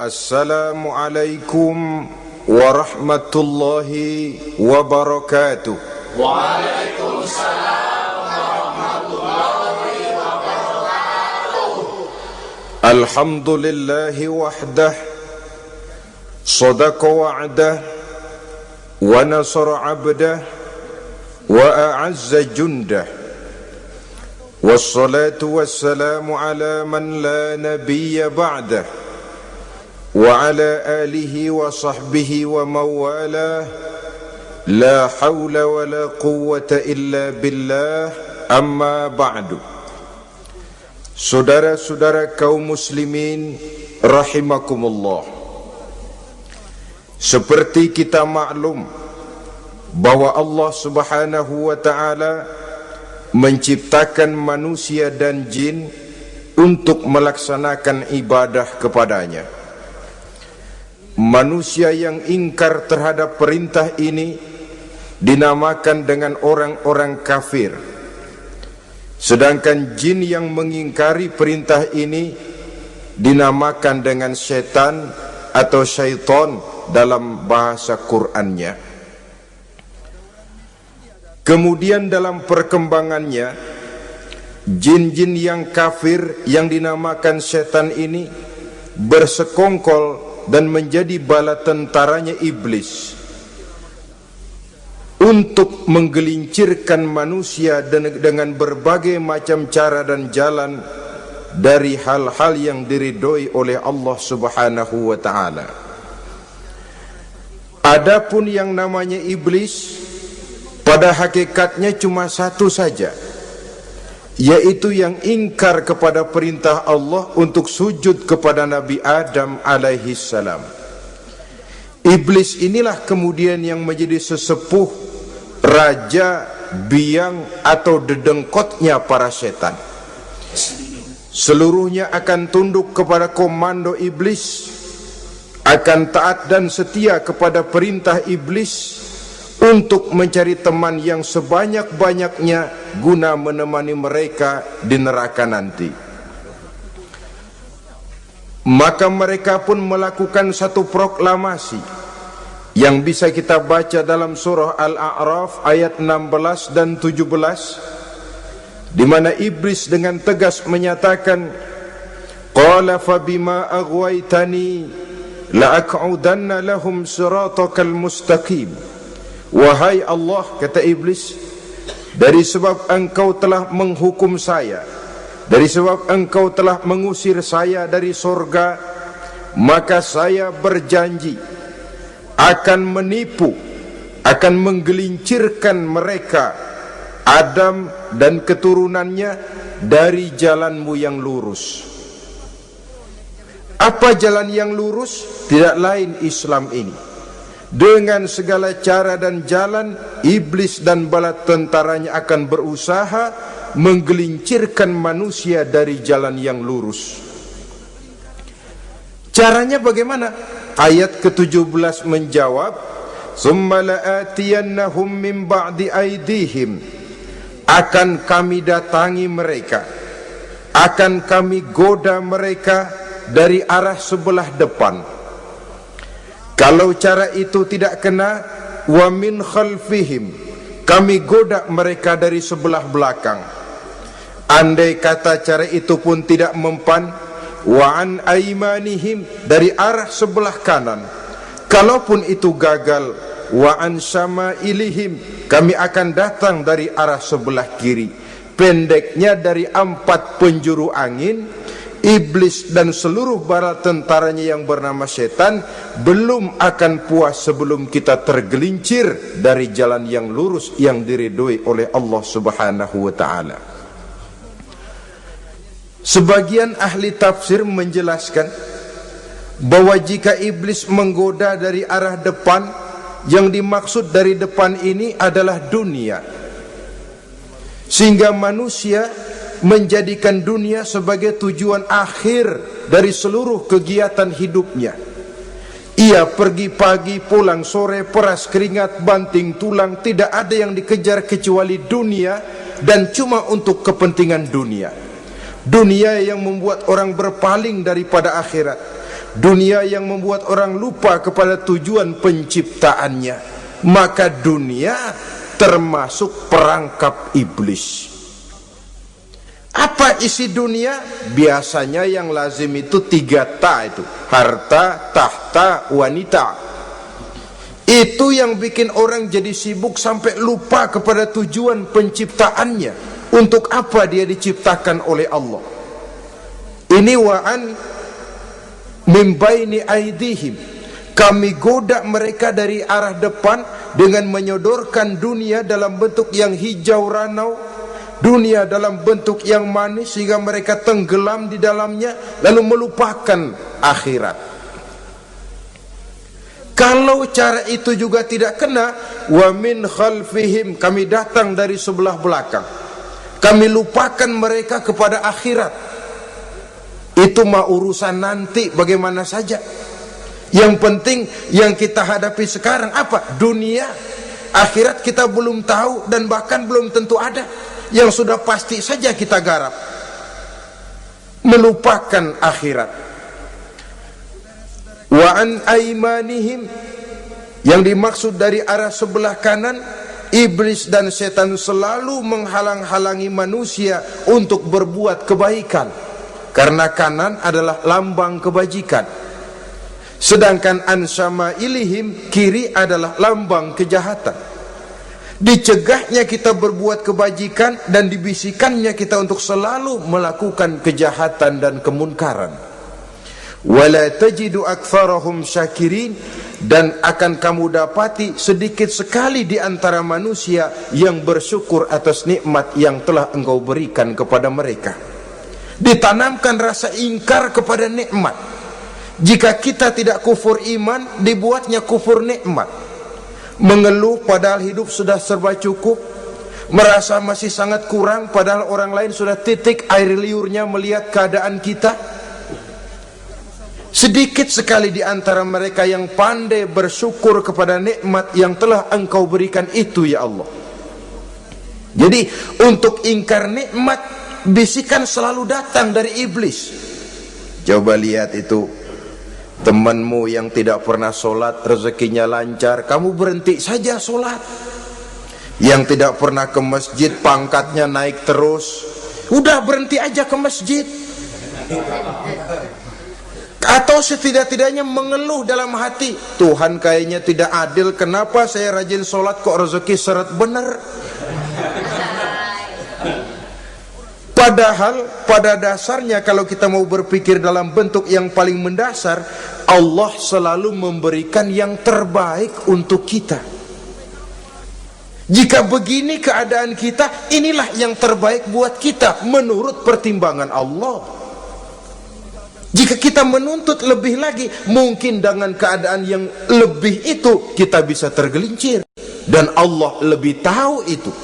Assalamualaikum warahmatullahi wabarakatuh. Waalaikumsalam warahmatullahi wabarakatuh. Alhamdulillahi wahdah, sadaqa wa'dah, wa nasara abdah, wa a'azza jundah. Wassalatu wassalamu ala man la nabiyya ba'dah, wa ala alihi wa sahbihi wa mawalah. La hawla wa la quwwata illa billah, amma ba'du. Saudara-saudara kaum muslimin rahimakumullah, seperti kita maklum bahwa Allah subhanahu wa ta'ala menciptakan manusia dan jin untuk melaksanakan ibadah kepadanya. Manusia yang ingkar terhadap perintah ini dinamakan dengan orang-orang kafir, sedangkan jin yang mengingkari perintah ini dinamakan dengan setan atau syaitan dalam bahasa Qur'annya. Kemudian dalam perkembangannya, jin-jin yang kafir yang dinamakan setan ini bersekongkol dan menjadi bala tentaranya iblis untuk menggelincirkan manusia dengan berbagai macam cara dan jalan dari hal-hal yang diridhoi oleh Allah subhanahu wa ta'ala. Adapun yang namanya iblis, pada hakikatnya cuma satu saja, yaitu yang ingkar kepada perintah Allah untuk sujud kepada Nabi Adam alaihi salam. Iblis inilah kemudian yang menjadi sesepuh, raja, biang atau dedengkotnya para setan. Seluruhnya akan tunduk kepada komando iblis, akan taat dan setia kepada perintah iblis untuk mencari teman yang sebanyak-banyaknya guna menemani mereka di neraka nanti. Maka mereka pun melakukan satu proklamasi yang bisa kita baca dalam surah Al-A'raf ayat 16 dan 17, di mana iblis dengan tegas menyatakan, qala fabima aghwaytani la'aq'udanna lahum siratakal mustaqim. Wahai Allah, kata iblis, dari sebab engkau telah menghukum saya, dari sebab engkau telah mengusir saya dari surga, maka saya berjanji akan menipu, akan menggelincirkan mereka, Adam dan keturunannya, dari jalanmu yang lurus. Apa jalan yang lurus? Tidak lain Islam ini. Dengan segala cara dan jalan, iblis dan bala tentaranya akan berusaha menggelincirkan manusia dari jalan yang lurus. Caranya bagaimana? Ayat ke-17 menjawab, summa la'atiyannahum min ba'di aydihim, akan kami datangi mereka, akan kami goda mereka dari arah sebelah depan. Kalau cara itu tidak kena, wa min khalfihim, kami goda mereka dari sebelah belakang. Andai kata cara itu pun tidak mempan, wa an aymanihim, dari arah sebelah kanan. Kalaupun itu gagal, wa an syama'ilihim, kami akan datang dari arah sebelah kiri. Pendeknya dari 4 penjuru angin, iblis dan seluruh bala tentaranya yang bernama setan belum akan puas sebelum kita tergelincir dari jalan yang lurus yang diridhoi oleh Allah subhanahu wa ta'ala. Sebagian ahli tafsir menjelaskan bahwa jika iblis menggoda dari arah depan, yang dimaksud dari depan ini adalah dunia, sehingga manusia menjadikan dunia sebagai tujuan akhir dari seluruh kegiatan hidupnya. Ia pergi pagi, pulang sore, peras keringat, banting tulang, tidak ada yang dikejar kecuali dunia, dan cuma untuk kepentingan dunia. Dunia yang membuat orang berpaling daripada akhirat. dunia yang membuat orang lupa kepada tujuan penciptaannya, maka dunia termasuk perangkap iblis. Apa isi dunia? Biasanya yang lazim itu 3 ta itu, harta, tahta, wanita. Itu yang bikin orang jadi sibuk sampai lupa kepada tujuan penciptaannya. Untuk apa dia diciptakan oleh Allah? Ini wa'an min baini aidihim, kami goda mereka dari arah depan dengan menyodorkan dunia dalam bentuk yang hijau ranau, dunia dalam bentuk yang manis, sehingga mereka tenggelam di dalamnya lalu melupakan akhirat. Kalau cara itu juga tidak kena, wa min khalfihim, kami datang dari sebelah belakang, kami lupakan mereka kepada akhirat. Itu mah urusan nanti bagaimana saja. Yang penting yang kita hadapi sekarang apa? Dunia. Akhirat kita belum tahu dan bahkan belum tentu ada. Yang sudah pasti saja kita garap, melupakan akhirat. Wa an aimanihim, yang dimaksud dari arah sebelah kanan, iblis dan setan selalu menghalang-halangi manusia untuk berbuat kebaikan, karena kanan adalah lambang kebajikan. Sedangkan an syama'ilihim, kiri adalah lambang kejahatan. Dicegahnya kita berbuat kebajikan dan dibisikannya kita untuk selalu melakukan kejahatan dan kemunkaran. Wala tajidu aktsarahum syakirin, dan akan kamu dapati sedikit sekali di antara manusia yang bersyukur atas nikmat yang telah engkau berikan kepada mereka. Ditanamkan rasa ingkar kepada nikmat. Jika kita tidak kufur iman, dibuatnya kufur nikmat. Mengeluh padahal hidup sudah serba cukup, merasa masih sangat kurang padahal orang lain sudah titik air liurnya melihat keadaan kita. Sedikit sekali di antara mereka yang pandai bersyukur kepada nikmat yang telah engkau berikan itu, ya Allah. Jadi untuk ingkar nikmat, bisikan selalu datang dari iblis. Coba lihat itu, temanmu yang tidak pernah sholat, rezekinya lancar, kamu berhenti saja sholat. Yang tidak pernah ke masjid, pangkatnya naik terus, udah berhenti aja ke masjid. Atau setidak-tidaknya mengeluh dalam hati, Tuhan kayaknya tidak adil, kenapa saya rajin sholat kok rezeki seret bener. Padahal pada dasarnya kalau kita mau berpikir dalam bentuk yang paling mendasar, Allah selalu memberikan yang terbaik untuk kita. Jika begini keadaan kita, inilah yang terbaik buat kita menurut pertimbangan Allah. Jika kita menuntut lebih lagi, mungkin dengan keadaan yang lebih itu kita bisa tergelincir, dan Allah lebih tahu itu.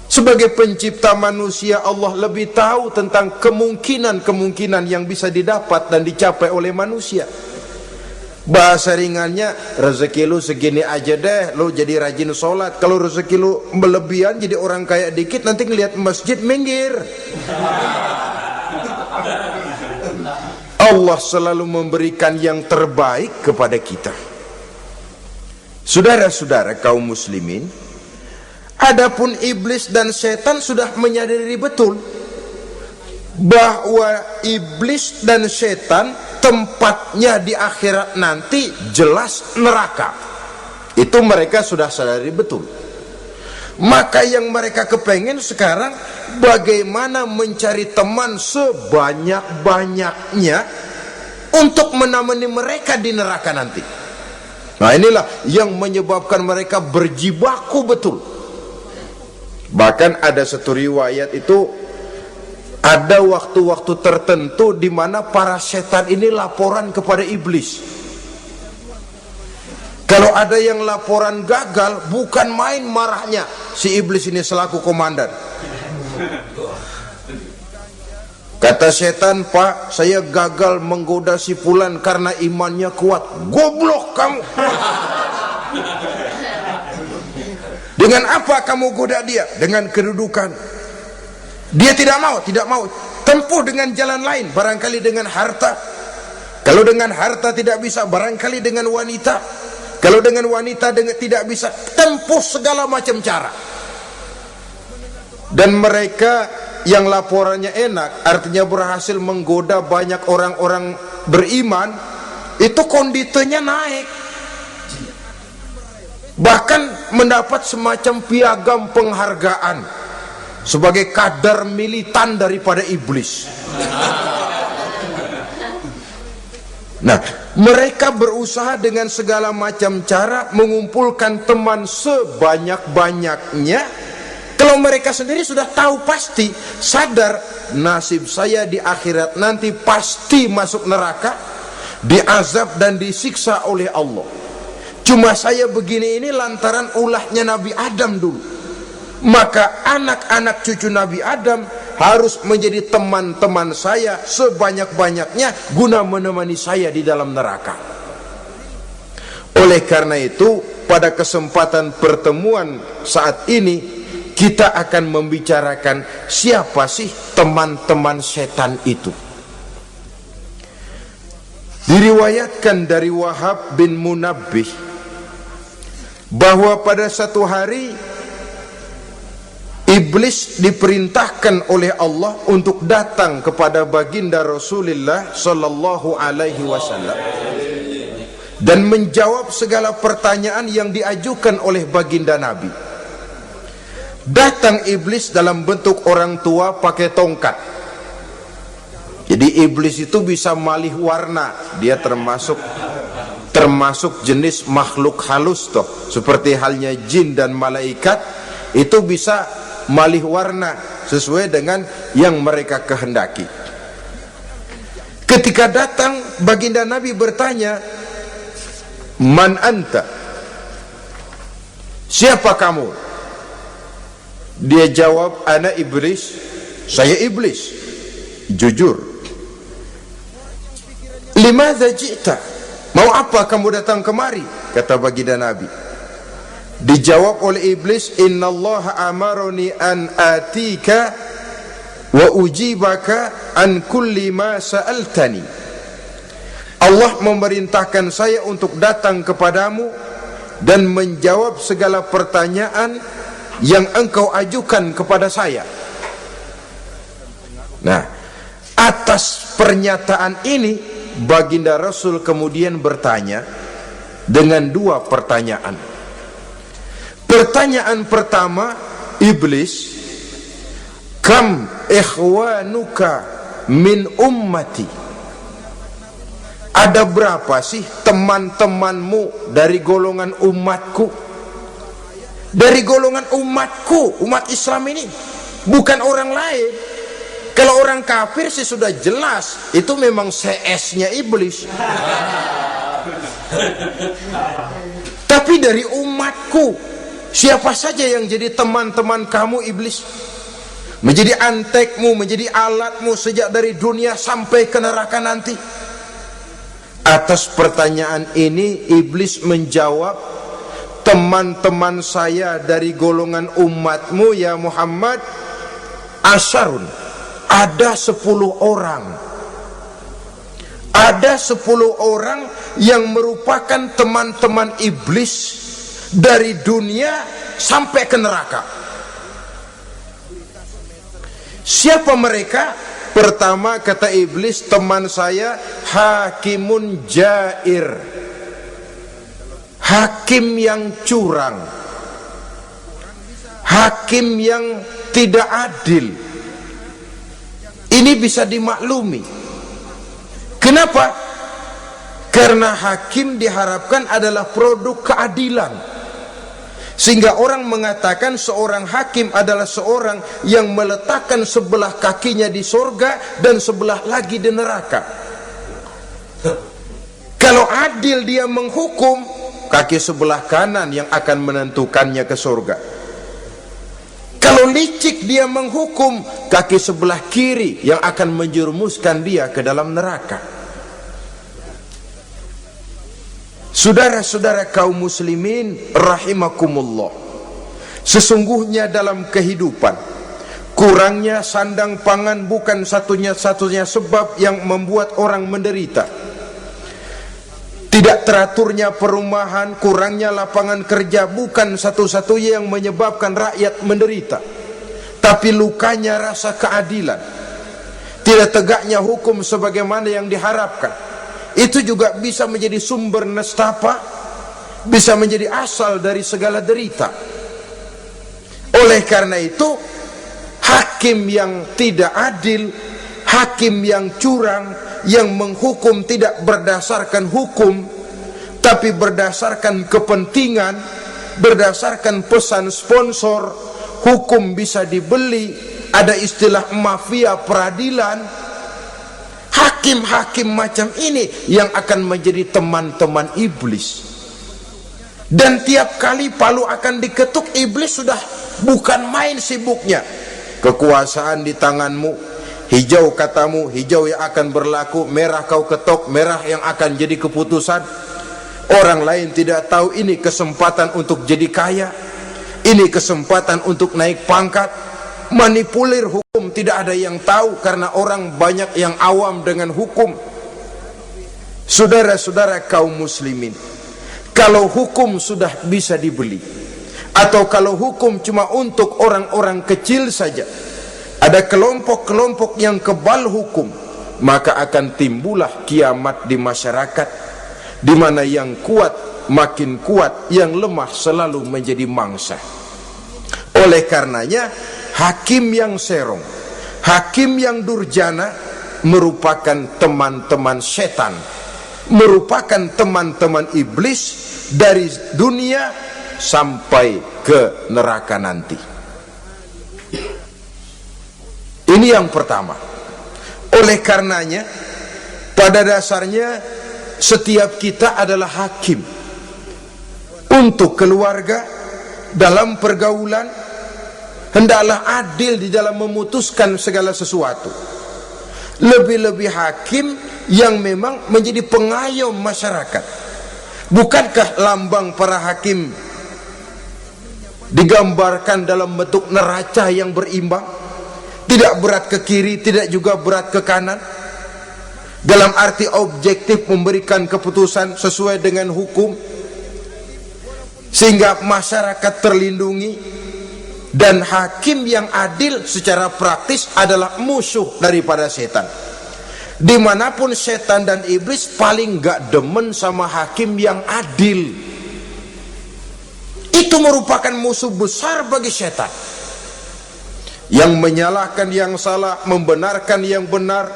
Sebagai pencipta manusia, Allah lebih tahu tentang kemungkinan-kemungkinan yang bisa didapat dan dicapai oleh manusia. Bahasa ringannya, rezeki lu segini aja deh, lu jadi rajin sholat. Kalau rezeki lu melebihan jadi orang kaya dikit, nanti ngelihat masjid minggir. Allah selalu memberikan yang terbaik kepada kita. Saudara-saudara kaum muslimin, adapun iblis dan setan sudah menyadari betul bahwa iblis dan setan tempatnya di akhirat nanti jelas neraka. Itu mereka sudah sadari betul. Maka yang mereka kepengen sekarang, bagaimana mencari teman sebanyak-banyaknya untuk menemani mereka di neraka nanti. Nah, inilah yang menyebabkan mereka berjibaku betul. Bahkan ada satu riwayat itu, ada waktu-waktu tertentu di mana para setan ini laporan kepada iblis. Kalau ada yang laporan gagal, bukan main marahnya si iblis ini selaku komandan. Kata setan, Pak, saya gagal menggoda si fulan karena imannya kuat. Goblok kamu. Dengan apa kamu goda dia? Dengan kedudukan. Dia tidak mau. tempuh dengan jalan lain, barangkali dengan harta. Kalau dengan harta tidak bisa, barangkali dengan wanita. Kalau dengan wanita tidak bisa, tempuh segala macam cara. Dan mereka yang laporannya enak, artinya berhasil menggoda banyak orang-orang beriman, itu konditenya naik, bahkan mendapat semacam piagam penghargaan sebagai kadar militan daripada iblis. Nah, mereka berusaha dengan segala macam cara mengumpulkan teman sebanyak-banyaknya. Kalau mereka sendiri sudah tahu, pasti sadar nasib saya di akhirat nanti pasti masuk neraka, diazab dan disiksa oleh Allah. Cuma saya begini ini lantaran ulahnya Nabi Adam dulu. Maka anak-anak cucu Nabi Adam harus menjadi teman-teman saya sebanyak-banyaknya guna menemani saya di dalam neraka. Oleh karena itu, pada kesempatan pertemuan saat ini kita akan membicarakan siapa sih teman-teman setan itu. Diriwayatkan dari Wahab bin Munabbih bahwa pada satu hari iblis diperintahkan oleh Allah untuk datang kepada baginda Rasulullah sallallahu alaihi wasallam dan menjawab segala pertanyaan yang diajukan oleh baginda Nabi. Datang iblis dalam bentuk orang tua pakai tongkat. Jadi iblis itu bisa malih warna. Dia termasuk jenis makhluk halus toh, seperti halnya jin dan malaikat, itu bisa malih warna sesuai dengan yang mereka kehendaki. Ketika datang, baginda Nabi bertanya, "Man anta?" Siapa kamu? Dia jawab, "Ana iblis." Saya iblis. Jujur. "Limadza ji'ta?" Mau apa kamu datang kemari? Kata baginda Nabi. Dijawab oleh iblis, "Innallaha amaroni an atika wa ujibaka an kulli ma sa'altani." Allah memerintahkan saya untuk datang kepadamu dan menjawab segala pertanyaan yang engkau ajukan kepada saya. Nah, atas pernyataan ini baginda Rasul kemudian bertanya dengan dua pertanyaan. Pertanyaan pertama, iblis, "Kam ikhwanuka min ummati?" Ada berapa sih teman-temanmu dari golongan umatku? Dari golongan umatku, umat Islam ini, bukan orang lain. Kalau orang kafir sih sudah jelas, itu memang CS-nya iblis. Tapi dari umatku, siapa saja yang jadi teman-teman kamu iblis? Menjadi antekmu, menjadi alatmu sejak dari dunia sampai ke neraka nanti. Atas pertanyaan ini iblis menjawab, "Teman-teman saya dari golongan umatmu ya Muhammad, asyarun, ada 10 orang. Ada 10 orang yang merupakan teman-teman iblis dari dunia sampai ke neraka." Siapa mereka? Pertama, kata iblis, teman saya hakimun jair, hakim yang curang, hakim yang tidak adil. Ini bisa dimaklumi. Kenapa? Karena hakim diharapkan adalah produk keadilan. Sehingga orang mengatakan seorang hakim adalah seorang yang meletakkan sebelah kakinya di surga dan sebelah lagi di neraka. Kalau adil dia menghukum, kaki sebelah kanan yang akan menentukannya ke surga. Kalau licik dia menghukum, kaki sebelah kiri yang akan menjerumuskan dia ke dalam neraka. Saudara-saudara kaum muslimin rahimakumullah, sesungguhnya dalam kehidupan Kurangnya sandang pangan bukan satunya sebab yang membuat orang menderita. Tidak teraturnya perumahan, kurangnya lapangan kerja bukan satu-satunya yang menyebabkan rakyat menderita. Tapi lukanya rasa keadilan, tidak tegaknya hukum sebagaimana yang diharapkan, itu juga bisa menjadi sumber nestapa, bisa menjadi asal dari segala derita. Oleh karena itu, hakim yang tidak adil, hakim yang curang, yang menghukum tidak berdasarkan hukum tapi berdasarkan kepentingan, berdasarkan pesan sponsor, hukum bisa dibeli, ada istilah mafia peradilan. Hakim-hakim macam ini yang akan menjadi teman-teman iblis. Dan tiap kali palu akan diketuk, iblis sudah bukan main sibuknya. Kekuasaan di tanganmu, hijau katamu, hijau yang akan berlaku, merah kau ketok, merah yang akan jadi keputusan. Orang lain tidak tahu ini kesempatan untuk jadi kaya, ini kesempatan untuk naik pangkat. Manipulir hukum tidak ada yang tahu karena orang banyak yang awam dengan hukum. Saudara-saudara kaum muslimin, kalau hukum sudah bisa dibeli, atau kalau hukum cuma untuk orang-orang kecil saja, ada kelompok-kelompok yang kebal hukum, maka akan timbullah kiamat di masyarakat, di mana yang kuat makin kuat, yang lemah selalu menjadi mangsa. Oleh karenanya, hakim yang serong, hakim yang durjana merupakan teman-teman setan, merupakan teman-teman iblis dari dunia sampai ke neraka nanti. Ini yang pertama. Oleh karenanya, pada dasarnya setiap kita adalah hakim untuk keluarga. Dalam pergaulan hendaklah adil di dalam memutuskan segala sesuatu. Lebih-lebih hakim yang memang menjadi pengayom masyarakat. Bukankah lambang para hakim digambarkan dalam bentuk neraca yang berimbang, tidak berat ke kiri, tidak juga berat ke kanan, dalam arti objektif memberikan keputusan sesuai dengan hukum, sehingga masyarakat terlindungi. Dan hakim yang adil secara praktis adalah musuh daripada setan. Dimanapun setan dan iblis paling gak demen sama hakim yang adil. Itu merupakan musuh besar bagi setan, yang menyalahkan yang salah, membenarkan yang benar,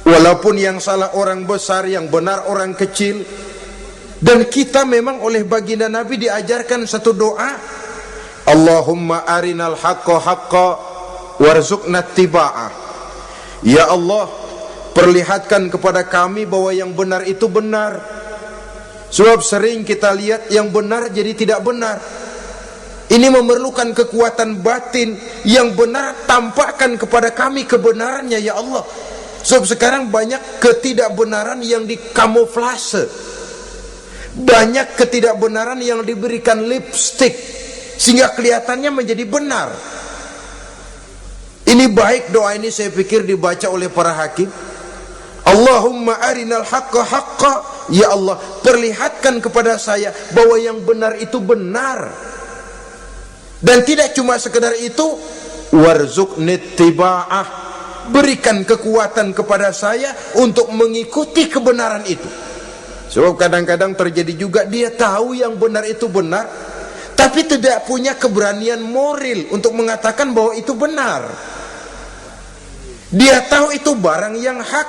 walaupun yang salah orang besar, yang benar orang kecil. Dan kita memang oleh baginda Nabi diajarkan satu doa, Allahumma arinal haqqa haqqa warzuqna tiba'ah. Ya Allah, perlihatkan kepada kami bahwa yang benar itu benar. Sebab sering kita lihat yang benar jadi tidak benar. Ini memerlukan kekuatan batin. Yang benar tampakkan kepada kami kebenarannya ya Allah. Sebab sekarang banyak ketidakbenaran yang dikamuflase, banyak ketidakbenaran yang diberikan lipstick sehingga kelihatannya menjadi benar. Ini baik doa ini saya pikir dibaca oleh para hakim. Allahumma arinal haqqa haqqa, ya Allah perlihatkan kepada saya bahwa yang benar itu benar. Dan tidak cuma sekedar itu, warzuqni tiba'ah, berikan kekuatan kepada saya untuk mengikuti kebenaran itu. Sebab kadang-kadang terjadi juga dia tahu yang benar itu benar, tapi tidak punya keberanian moral untuk mengatakan bahwa itu benar. Dia tahu itu barang yang hak,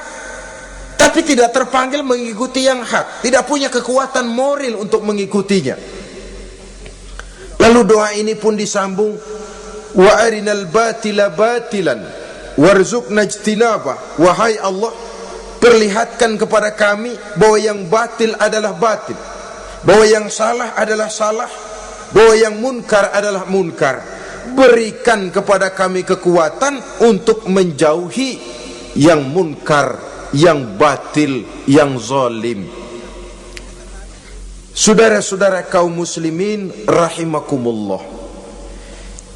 tapi tidak terpanggil mengikuti yang hak, tidak punya kekuatan moral untuk mengikutinya. Lalu doa ini pun disambung, wa arinal batila batilan warzuqna ijtinabah. Wahai Allah, perlihatkan kepada kami bahwa yang batil adalah batil, bahwa yang salah adalah salah, bahwa yang munkar adalah munkar. Berikan kepada kami kekuatan untuk menjauhi yang munkar, yang batil, yang zalim. Saudara-saudara kaum muslimin rahimakumullah,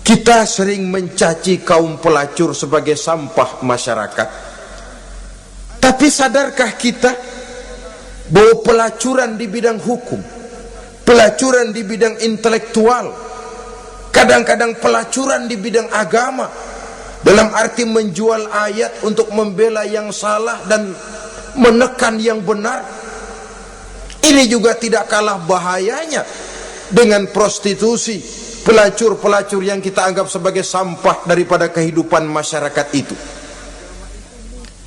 Kita sering mencaci kaum pelacur sebagai sampah masyarakat. Tapi sadarkah kita bahwa pelacuran di bidang hukum, pelacuran di bidang intelektual, kadang-kadang pelacuran di bidang agama, dalam arti menjual ayat untuk membela yang salah dan menekan yang benar, ini juga tidak kalah bahayanya dengan prostitusi, pelacur-pelacur yang kita anggap sebagai sampah daripada kehidupan masyarakat itu.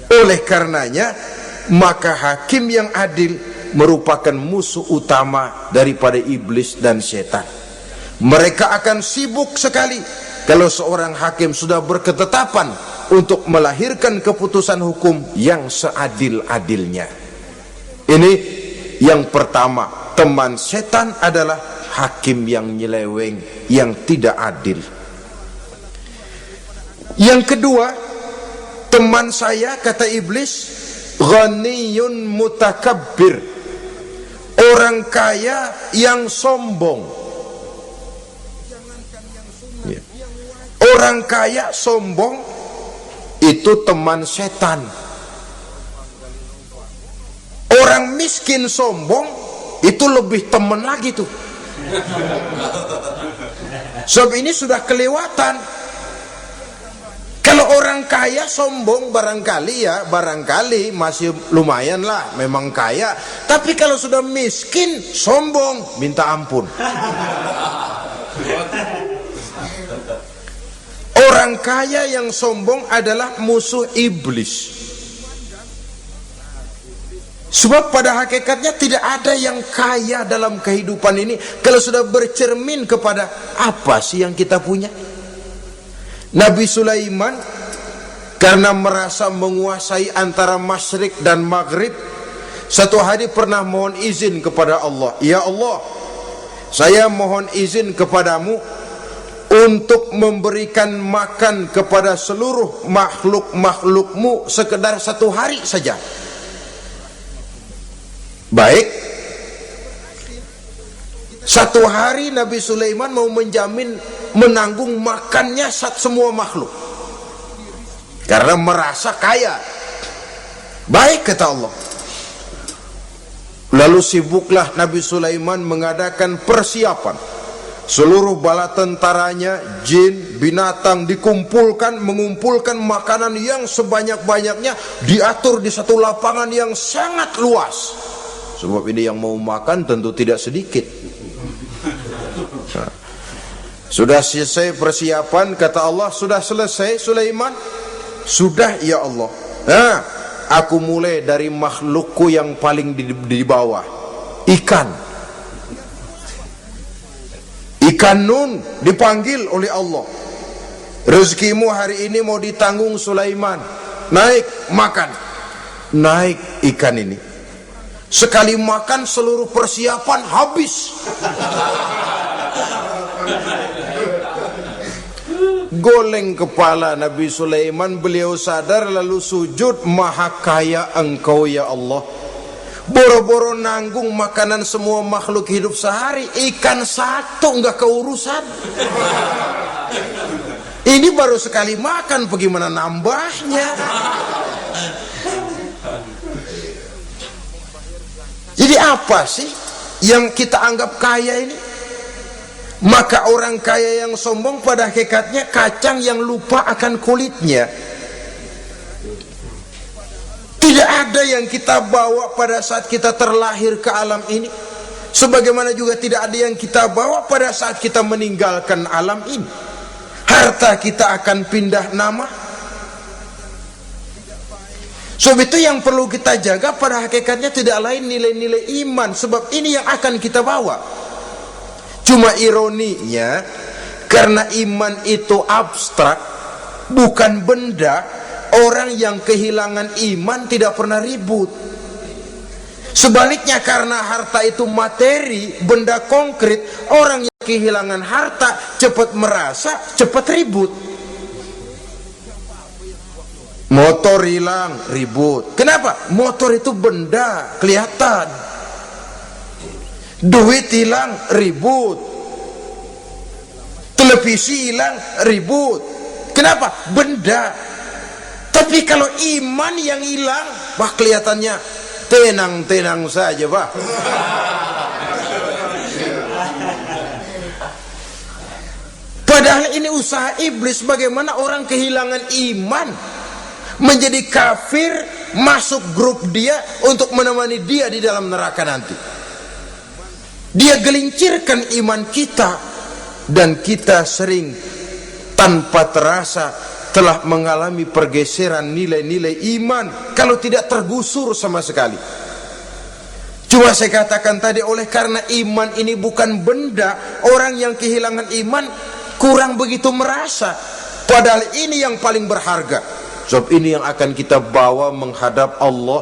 Oleh karenanya, maka hakim yang adil merupakan musuh utama daripada iblis dan setan. Mereka akan sibuk sekali kalau seorang hakim sudah berketetapan untuk melahirkan keputusan hukum yang seadil-adilnya. Ini yang pertama, teman setan adalah hakim yang nyeleweng, yang tidak adil. Yang kedua, teman saya, kata iblis, ghaniyun mutakabbir, orang kaya yang sombong. Orang kaya sombong itu teman setan. Orang miskin sombong itu lebih teman lagi tuh. Sebab ini sudah kelewatan. Kalau orang kaya sombong barangkali masih lumayan lah, memang kaya. Tapi kalau sudah miskin sombong, minta ampun. Orang kaya yang sombong adalah musuh iblis. Sebab pada hakikatnya tidak ada yang kaya dalam kehidupan ini kalau sudah bercermin kepada apa sih yang kita punya. Nabi Sulaiman karena merasa menguasai antara masyrik dan maghrib, satu hari pernah mohon izin kepada Allah, ya Allah, saya mohon izin kepadamu untuk memberikan makan kepada seluruh makhluk-makhlukmu sekedar satu hari saja. Baik, satu hari Nabi Sulaiman mau menjamin menanggung makannya semua makhluk karena merasa kaya. Baik, kata Allah. Lalu sibuklah Nabi Sulaiman mengadakan persiapan. Seluruh bala tentaranya, jin, binatang dikumpulkan, mengumpulkan makanan yang sebanyak-banyaknya, diatur di satu lapangan yang sangat luas. Sebab ini yang mau makan tentu tidak sedikit. Nah, sudah selesai persiapan, kata Allah, sudah selesai Sulaiman? Sudah, ya Allah. Nah, aku mulai dari makhlukku yang paling di bawah, ikan. Ikan nun dipanggil oleh Allah. Rezekimu hari ini mau ditanggung Sulaiman. Naik, makan. Naik ikan ini. Sekali makan seluruh persiapan habis. Goleng kepala Nabi Sulaiman, beliau sadar lalu sujud, maha kaya engkau ya Allah. Boro-boro nanggung makanan semua makhluk hidup sehari, ikan satu nggak keurusan. Ini baru sekali makan, bagaimana nambahnya? Jadi apa sih yang kita anggap kaya ini? Maka orang kaya yang sombong pada hakikatnya kacang yang lupa akan kulitnya. Tidak ada yang kita bawa pada saat kita terlahir ke alam ini, sebagaimana juga tidak ada yang kita bawa pada saat kita meninggalkan alam ini. Harta kita akan pindah nama. Sebab itu yang perlu kita jaga pada hakikatnya tidak lain nilai-nilai iman, sebab ini yang akan kita bawa. Cuma ironinya, karena iman itu abstrak, bukan benda, orang yang kehilangan iman tidak pernah ribut. Sebaliknya, karena harta itu materi, benda konkret, orang yang kehilangan harta cepat merasa, cepat ribut. Motor hilang, ribut. Kenapa? Motor itu benda, kelihatan. Duit hilang, ribut. Televisi hilang, ribut. Kenapa? Benda. Tapi kalau iman yang hilang, wah kelihatannya tenang-tenang saja, Pak. Padahal ini usaha iblis, bagaimana orang kehilangan iman, menjadi kafir, masuk grup dia untuk menemani dia di dalam neraka nanti. Dia gelincirkan iman kita, dan kita sering tanpa terasa telah mengalami pergeseran nilai-nilai iman, kalau tidak tergusur sama sekali. Cuma saya katakan tadi, oleh karena iman ini bukan benda, orang yang kehilangan iman kurang begitu merasa, padahal ini yang paling berharga. Sebab ini yang akan kita bawa menghadap Allah.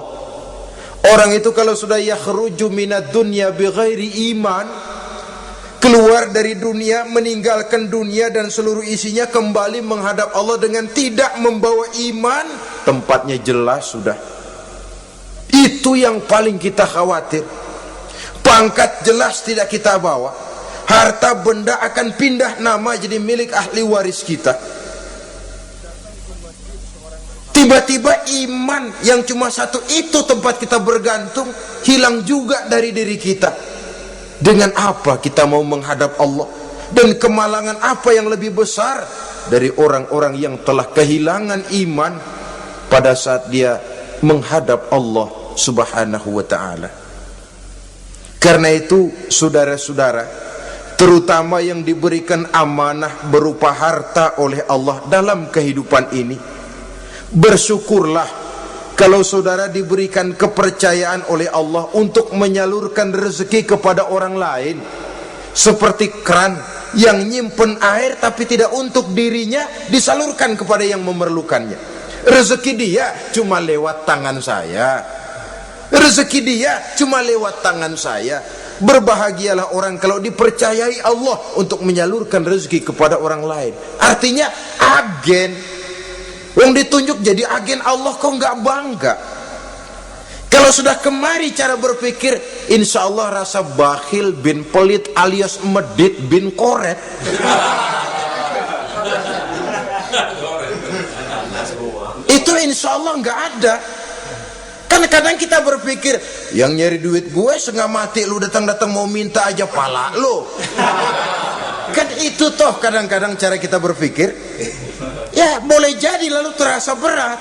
Orang itu kalau sudah yakhruju minad dunya bighairi iman, keluar dari dunia, meninggalkan dunia dan seluruh isinya, kembali menghadap Allah dengan tidak membawa iman, tempatnya jelas sudah. Itu yang paling kita khawatir. Pangkat jelas tidak kita bawa, harta benda akan pindah nama jadi milik ahli waris kita. Tiba-tiba iman yang cuma satu itu tempat kita bergantung hilang juga dari diri kita. Dengan apa kita mau menghadap Allah? Dan kemalangan apa yang lebih besar dari orang-orang yang telah kehilangan iman pada saat dia menghadap Allah Subhanahu wa ta'ala. Karena itu saudara-saudara, terutama yang diberikan amanah berupa harta oleh Allah dalam kehidupan ini, bersyukurlah kalau saudara diberikan kepercayaan oleh Allah untuk menyalurkan rezeki kepada orang lain, seperti keran yang nyimpen air tapi tidak untuk dirinya, disalurkan kepada yang memerlukannya. Rezeki dia cuma lewat tangan saya, rezeki dia cuma lewat tangan saya. Berbahagialah orang kalau dipercayai Allah untuk menyalurkan rezeki kepada orang lain. Artinya agen. Yang ditunjuk jadi agen Allah, kok nggak bangga? Kalau sudah kemari cara berpikir, insya Allah rasa bakhil bin pelit alias medit bin koret. Itu insya Allah nggak ada. Kan kadang kita berpikir, yang nyari duit gue setengah mati, lu datang-datang mau minta aja pala lu. Kan itu toh kadang-kadang cara kita berpikir. Ya boleh jadi lalu terasa berat.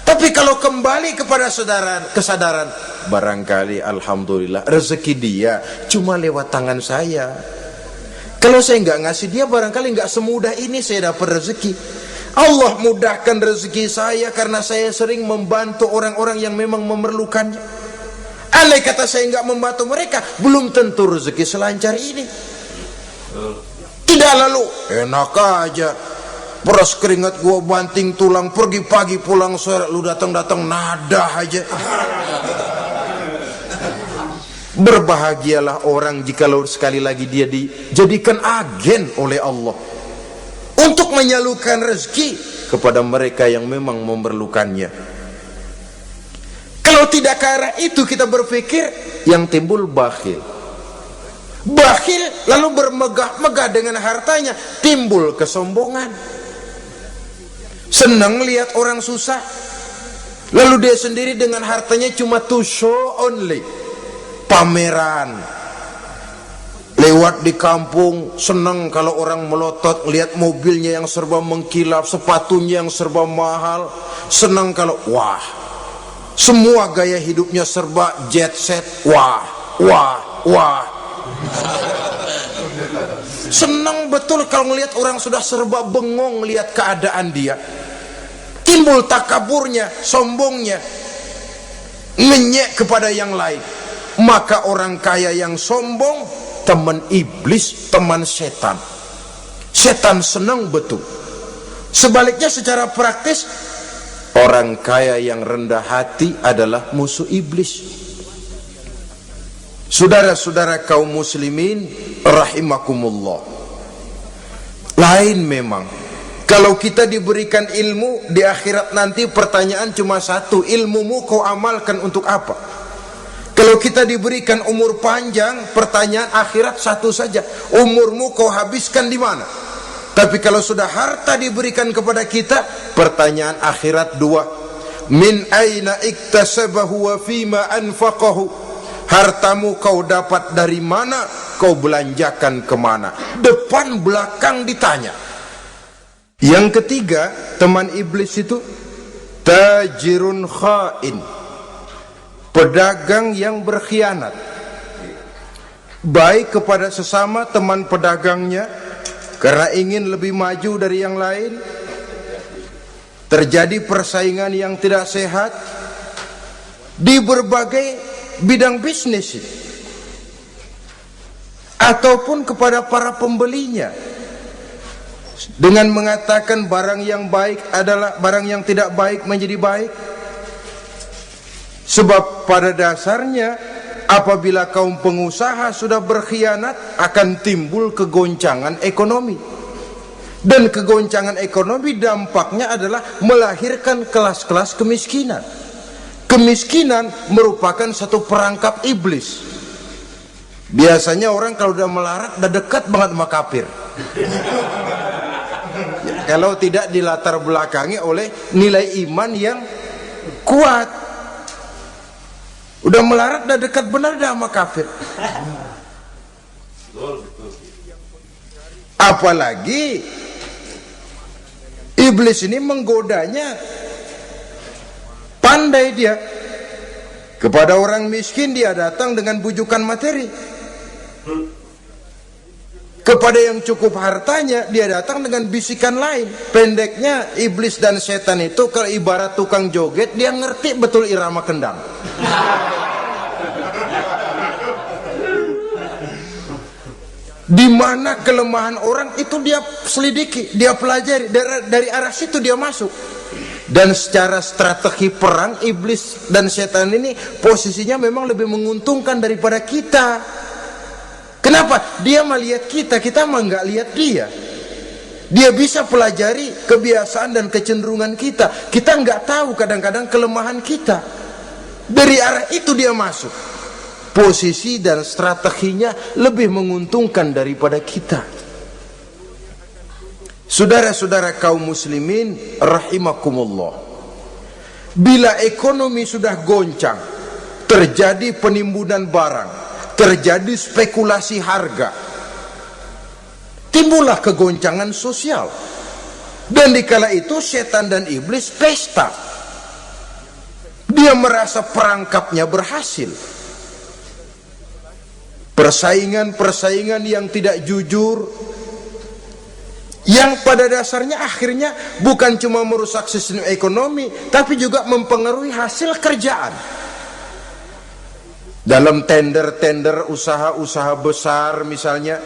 Tapi kalau kembali kepada kesadaran, barangkali alhamdulillah rezeki dia cuma lewat tangan saya. Kalau saya nggak ngasih dia, barangkali nggak semudah ini saya dapat rezeki. Allah mudahkan rezeki saya karena saya sering membantu orang-orang yang memang memerlukannya. Andai kata saya nggak membantu mereka, belum tentu rezeki selancar ini. Tidak lalu enak aja, peras keringat gua banting tulang, pergi pagi pulang sore, lu datang-datang nada aja. Berbahagialah orang jikalau sekali lagi dia dijadikan agen oleh Allah untuk menyalurkan rezeki kepada mereka yang memang memerlukannya. Kalau tidak ke arah itu kita berpikir, yang timbul bakhil. Bakhil lalu bermegah-megah dengan hartanya, timbul kesombongan. Senang lihat orang susah, lalu dia sendiri dengan hartanya cuma to show only, pameran. Lewat di kampung senang kalau orang melotot lihat mobilnya yang serba mengkilap, sepatunya yang serba mahal. Senang kalau wah, semua gaya hidupnya serba jet set. Wah, wah, wah. Senang betul kalau melihat orang sudah serba bengong lihat keadaan dia. Timbul takaburnya, sombongnya, ngenyek kepada yang lain. Maka orang kaya yang sombong teman iblis, teman setan. Setan senang betul. Sebaliknya secara praktis, orang kaya yang rendah hati adalah musuh iblis. Saudara-saudara kaum muslimin rahimakumullah, lain memang kalau kita diberikan ilmu di akhirat nanti, pertanyaan cuma satu, ilmumu kau amalkan untuk apa? Kalau kita diberikan umur panjang, pertanyaan akhirat satu saja, umurmu kau habiskan di mana? Tapi kalau sudah harta diberikan kepada kita, pertanyaan akhirat dua, min aina iktasabahu wa fima anfaqahu. Hartamu kau dapat dari mana, kau belanjakan kemana? Depan belakang ditanya. Yang ketiga, teman iblis itu tajirun khain, pedagang yang berkhianat, baik kepada sesama teman pedagangnya karena ingin lebih maju dari yang lain, terjadi persaingan yang tidak sehat di berbagai bidang bisnis, ataupun kepada para pembelinya dengan mengatakan barang yang baik adalah barang yang tidak baik menjadi baik. Sebab pada dasarnya apabila kaum pengusaha sudah berkhianat, akan timbul kegoncangan ekonomi. Dan kegoncangan ekonomi dampaknya adalah melahirkan kelas-kelas kemiskinan. Kemiskinan merupakan satu perangkap iblis. Biasanya orang kalau udah melarat udah dekat banget sama kafir. Kalau tidak dilatar belakangi oleh nilai iman yang kuat, udah melarat, udah dekat benar dah sama kafir. Apalagi iblis ini menggodanya, pandai dia. Kepada orang miskin dia datang dengan bujukan materi, kepada yang cukup hartanya dia datang dengan bisikan lain. Pendeknya, iblis dan setan itu kalau ibarat tukang joget, dia ngerti betul irama kendang. Di mana kelemahan orang itu dia selidiki, dia pelajari, dari arah situ dia masuk. Dan secara strategi perang, iblis dan setan ini posisinya memang lebih menguntungkan daripada kita. Kenapa? Dia melihat kita, kita mah nggak lihat dia. Dia bisa pelajari kebiasaan dan kecenderungan kita. Kita nggak tahu kadang-kadang kelemahan kita. Dari arah itu dia masuk. Posisi dan strateginya lebih menguntungkan daripada kita. Saudara-saudara kaum muslimin rahimakumullah, bila ekonomi sudah goncang, terjadi penimbunan barang, terjadi spekulasi harga, timbullah kegoncangan sosial. Dan dikala itu setan dan iblis pesta. Dia merasa perangkapnya berhasil. Persaingan-persaingan yang tidak jujur, yang pada dasarnya akhirnya bukan cuma merusak sistem ekonomi, tapi juga mempengaruhi hasil kerjaan. Dalam tender-tender usaha-usaha besar misalnya,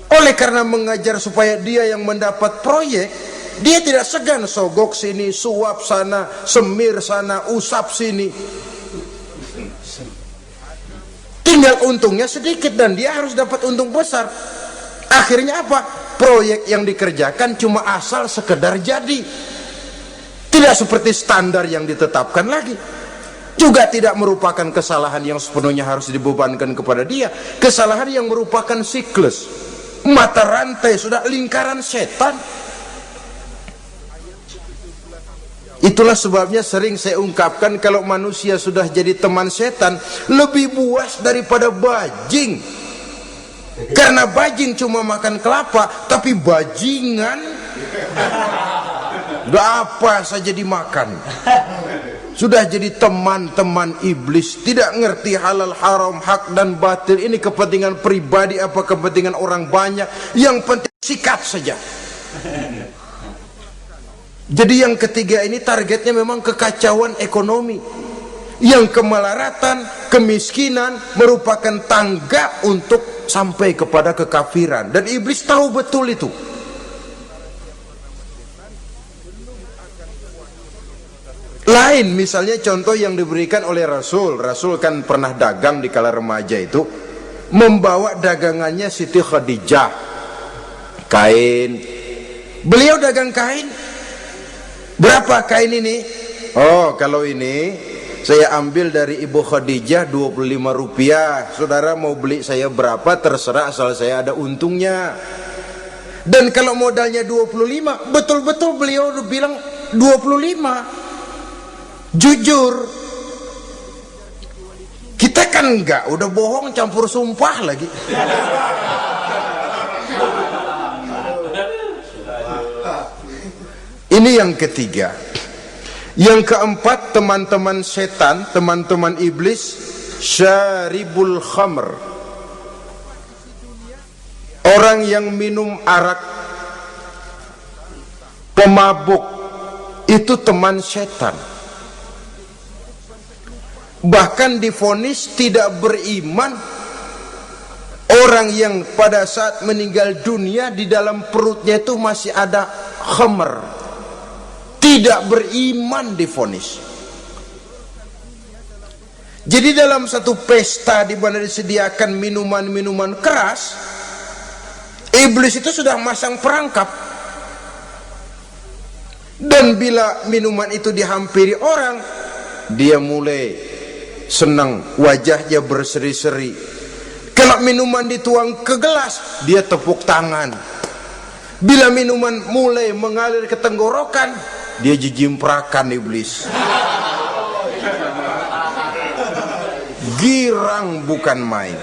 oleh karena mengajar supaya dia yang mendapat proyek, dia tidak segan sogok sini, suap sana, semir sana, usap sini. Tinggal untungnya sedikit dan dia harus dapat untung besar. Akhirnya apa? Proyek yang dikerjakan cuma asal sekedar jadi. Tidak seperti standar yang ditetapkan lagi. Juga tidak merupakan kesalahan yang sepenuhnya harus dibebankan kepada dia. Kesalahan yang merupakan siklus, mata rantai, sudah lingkaran setan. Itulah sebabnya sering saya ungkapkan, kalau manusia sudah jadi teman setan, lebih buas daripada bajing. Karena bajing cuma makan kelapa, tapi bajingan udah apa saja dimakan. Sudah jadi teman-teman iblis, tidak ngerti halal haram, hak dan batil. Ini kepentingan pribadi apa kepentingan orang banyak, yang penting sikat saja. Jadi yang ketiga ini targetnya memang kekacauan ekonomi, yang kemelaratan, kemiskinan merupakan tangga untuk sampai kepada kekafiran. Dan iblis tahu betul itu. Lain misalnya contoh yang diberikan oleh Rasul. Rasul kan pernah dagang di kala remaja itu, membawa dagangannya Siti Khadijah, kain. Beliau dagang kain. Berapa kain ini? Oh, kalau ini saya ambil dari Ibu Khadijah 25 rupiah. Saudara mau beli saya berapa terserah, asal saya ada untungnya. Dan kalau modalnya 25, betul-betul beliau bilang 25. Jujur. Kita kan enggak, udah bohong campur sumpah lagi. Ini yang ketiga. Yang keempat, teman-teman setan, teman-teman iblis, syaribul khamr. Orang yang minum arak, pemabuk, itu teman setan. Bahkan divonis tidak beriman orang yang pada saat meninggal dunia di dalam perutnya itu masih ada khamr. Tidak beriman divonis. Jadi dalam satu pesta di mana disediakan minuman-minuman keras, iblis itu sudah masang perangkap. Dan bila minuman itu dihampiri orang, dia mulai senang, wajahnya berseri-seri. Kalau minuman dituang ke gelas, dia tepuk tangan. Bila minuman mulai mengalir ke tenggorokan, dia jijimprakan iblis. Girang bukan main.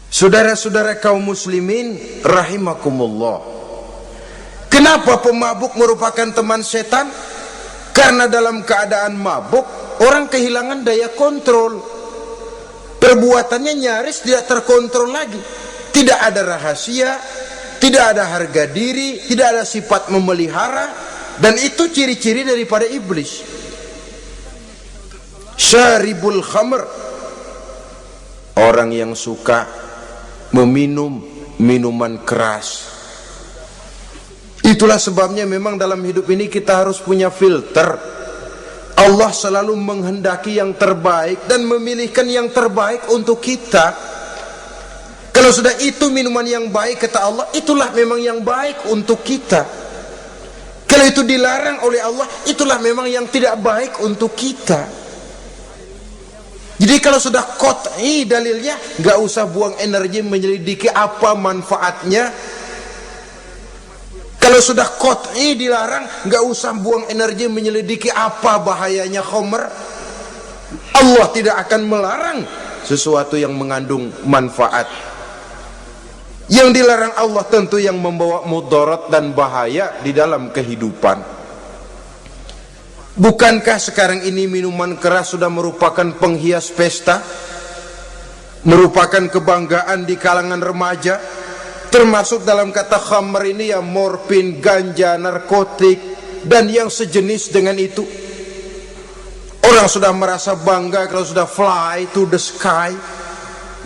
Saudara-saudara kaum muslimin rahimakumullah, kenapa pemabuk merupakan teman setan? Karena dalam keadaan mabuk orang kehilangan daya kontrol. Perbuatannya nyaris tidak terkontrol lagi. Tidak ada rahasia, tidak ada harga diri, tidak ada sifat memelihara. Dan itu ciri-ciri daripada iblis. Syaribul khamr, orang yang suka meminum minuman keras. Itulah sebabnya memang dalam hidup ini kita harus punya filter. Allah selalu menghendaki yang terbaik dan memilihkan yang terbaik untuk kita. Kalau sudah itu minuman yang baik, kata Allah, itulah memang yang baik untuk kita. Kalau itu dilarang oleh Allah, itulah memang yang tidak baik untuk kita. Jadi kalau sudah qat'i dalilnya, gak usah buang energi menyelidiki apa manfaatnya. Kalau sudah qat'i dilarang, gak usah buang energi menyelidiki apa bahayanya khamr. Allah tidak akan melarang sesuatu yang mengandung manfaat. Yang dilarang Allah tentu yang membawa mudarat dan bahaya di dalam kehidupan. Bukankah sekarang ini minuman keras sudah merupakan penghias pesta, merupakan kebanggaan di kalangan remaja? Termasuk dalam kata khamr ini ya morfin, ganja, narkotik, dan yang sejenis dengan itu. Orang sudah merasa bangga kalau sudah fly to the sky,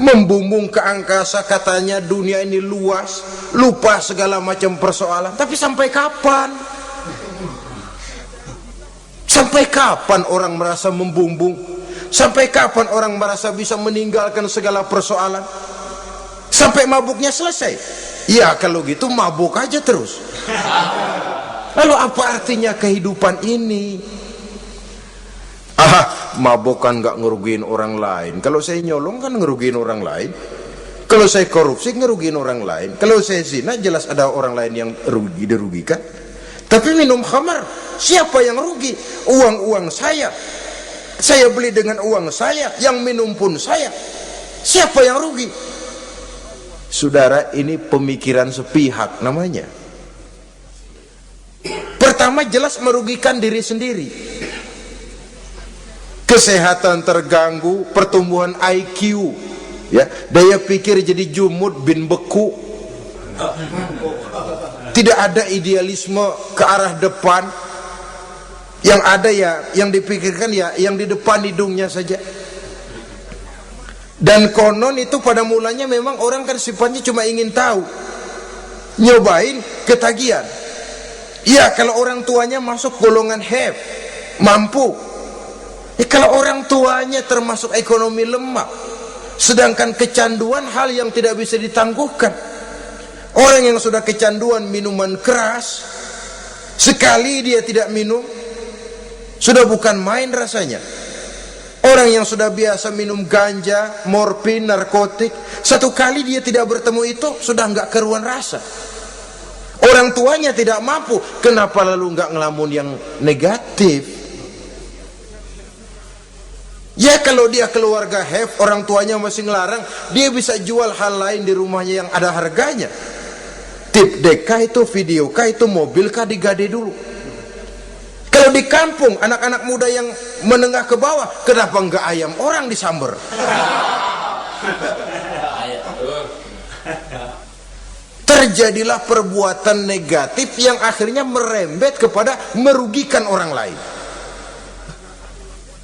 membumbung ke angkasa, katanya dunia ini luas, lupa segala macam persoalan. Tapi sampai kapan? Sampai kapan orang merasa membumbung? Sampai kapan orang merasa bisa meninggalkan segala persoalan? Sampai mabuknya selesai? Ya kalau gitu mabuk aja terus. Lalu apa artinya kehidupan ini? Mabuk kan gak ngerugiin orang lain. Kalau saya nyolong kan ngerugiin orang lain. Kalau saya korupsi ngerugiin orang lain. Kalau saya zina jelas ada orang lain yang dirugikan. Tapi minum khamar, siapa yang rugi? Uang-uang saya beli dengan uang saya, yang minum pun saya. Siapa yang rugi? Saudara, ini pemikiran sepihak namanya. Pertama jelas merugikan diri sendiri. Kesehatan terganggu, pertumbuhan IQ, ya, daya pikir jadi jumud bin beku. Tidak ada idealisme ke arah depan. Yang ada ya, yang dipikirkan ya yang di depan hidungnya saja. Dan konon itu pada mulanya memang orang kan sifatnya cuma ingin tahu, nyobain, ketagihan. Ya kalau orang tuanya masuk golongan have, mampu. Ya, kalau orang tuanya termasuk ekonomi lemah, sedangkan kecanduan hal yang tidak bisa ditangguhkan. Orang yang sudah kecanduan minuman keras, Sekali dia tidak minum, sudah bukan main rasanya. Orang yang sudah biasa minum ganja, morfin, narkotik, satu kali dia tidak bertemu itu, sudah nggak keruan rasa. Orang tuanya tidak mampu, kenapa lalu nggak ngelamun yang negatif? Ya kalau dia keluarga have, orang tuanya masih ngelarang, dia bisa jual hal lain di rumahnya yang ada harganya. Tip deka itu, video kah itu, mobil kah digade dulu. Kalau di kampung, anak-anak muda yang menengah ke bawah, kenapa enggak ayam orang disamber? Terjadilah perbuatan negatif yang akhirnya merembet kepada merugikan orang lain.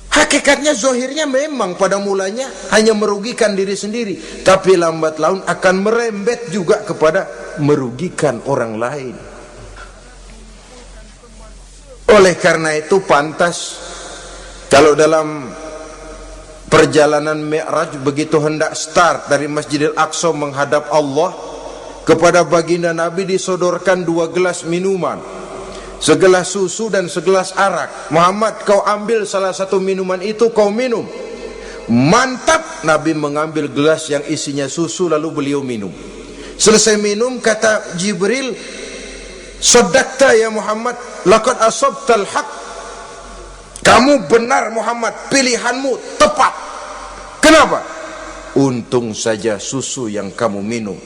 Hakikatnya zahirnya memang pada mulanya hanya merugikan diri sendiri, tapi lambat laun akan merembet juga kepada merugikan orang lain. Oleh karena itu pantas kalau dalam perjalanan Mi'raj begitu hendak start dari Masjidil Aqsa menghadap Allah, kepada baginda Nabi disodorkan 2 gelas minuman, segelas susu dan segelas arak. Muhammad, kau ambil salah satu minuman itu, kau minum. Mantap. Nabi mengambil gelas yang isinya susu, lalu beliau minum. Selesai minum, kata Jibril, "Shaddaqta ya Muhammad, laqad asabtal haq." Kamu benar Muhammad, pilihanmu tepat. Kenapa? Untung saja susu yang kamu minum.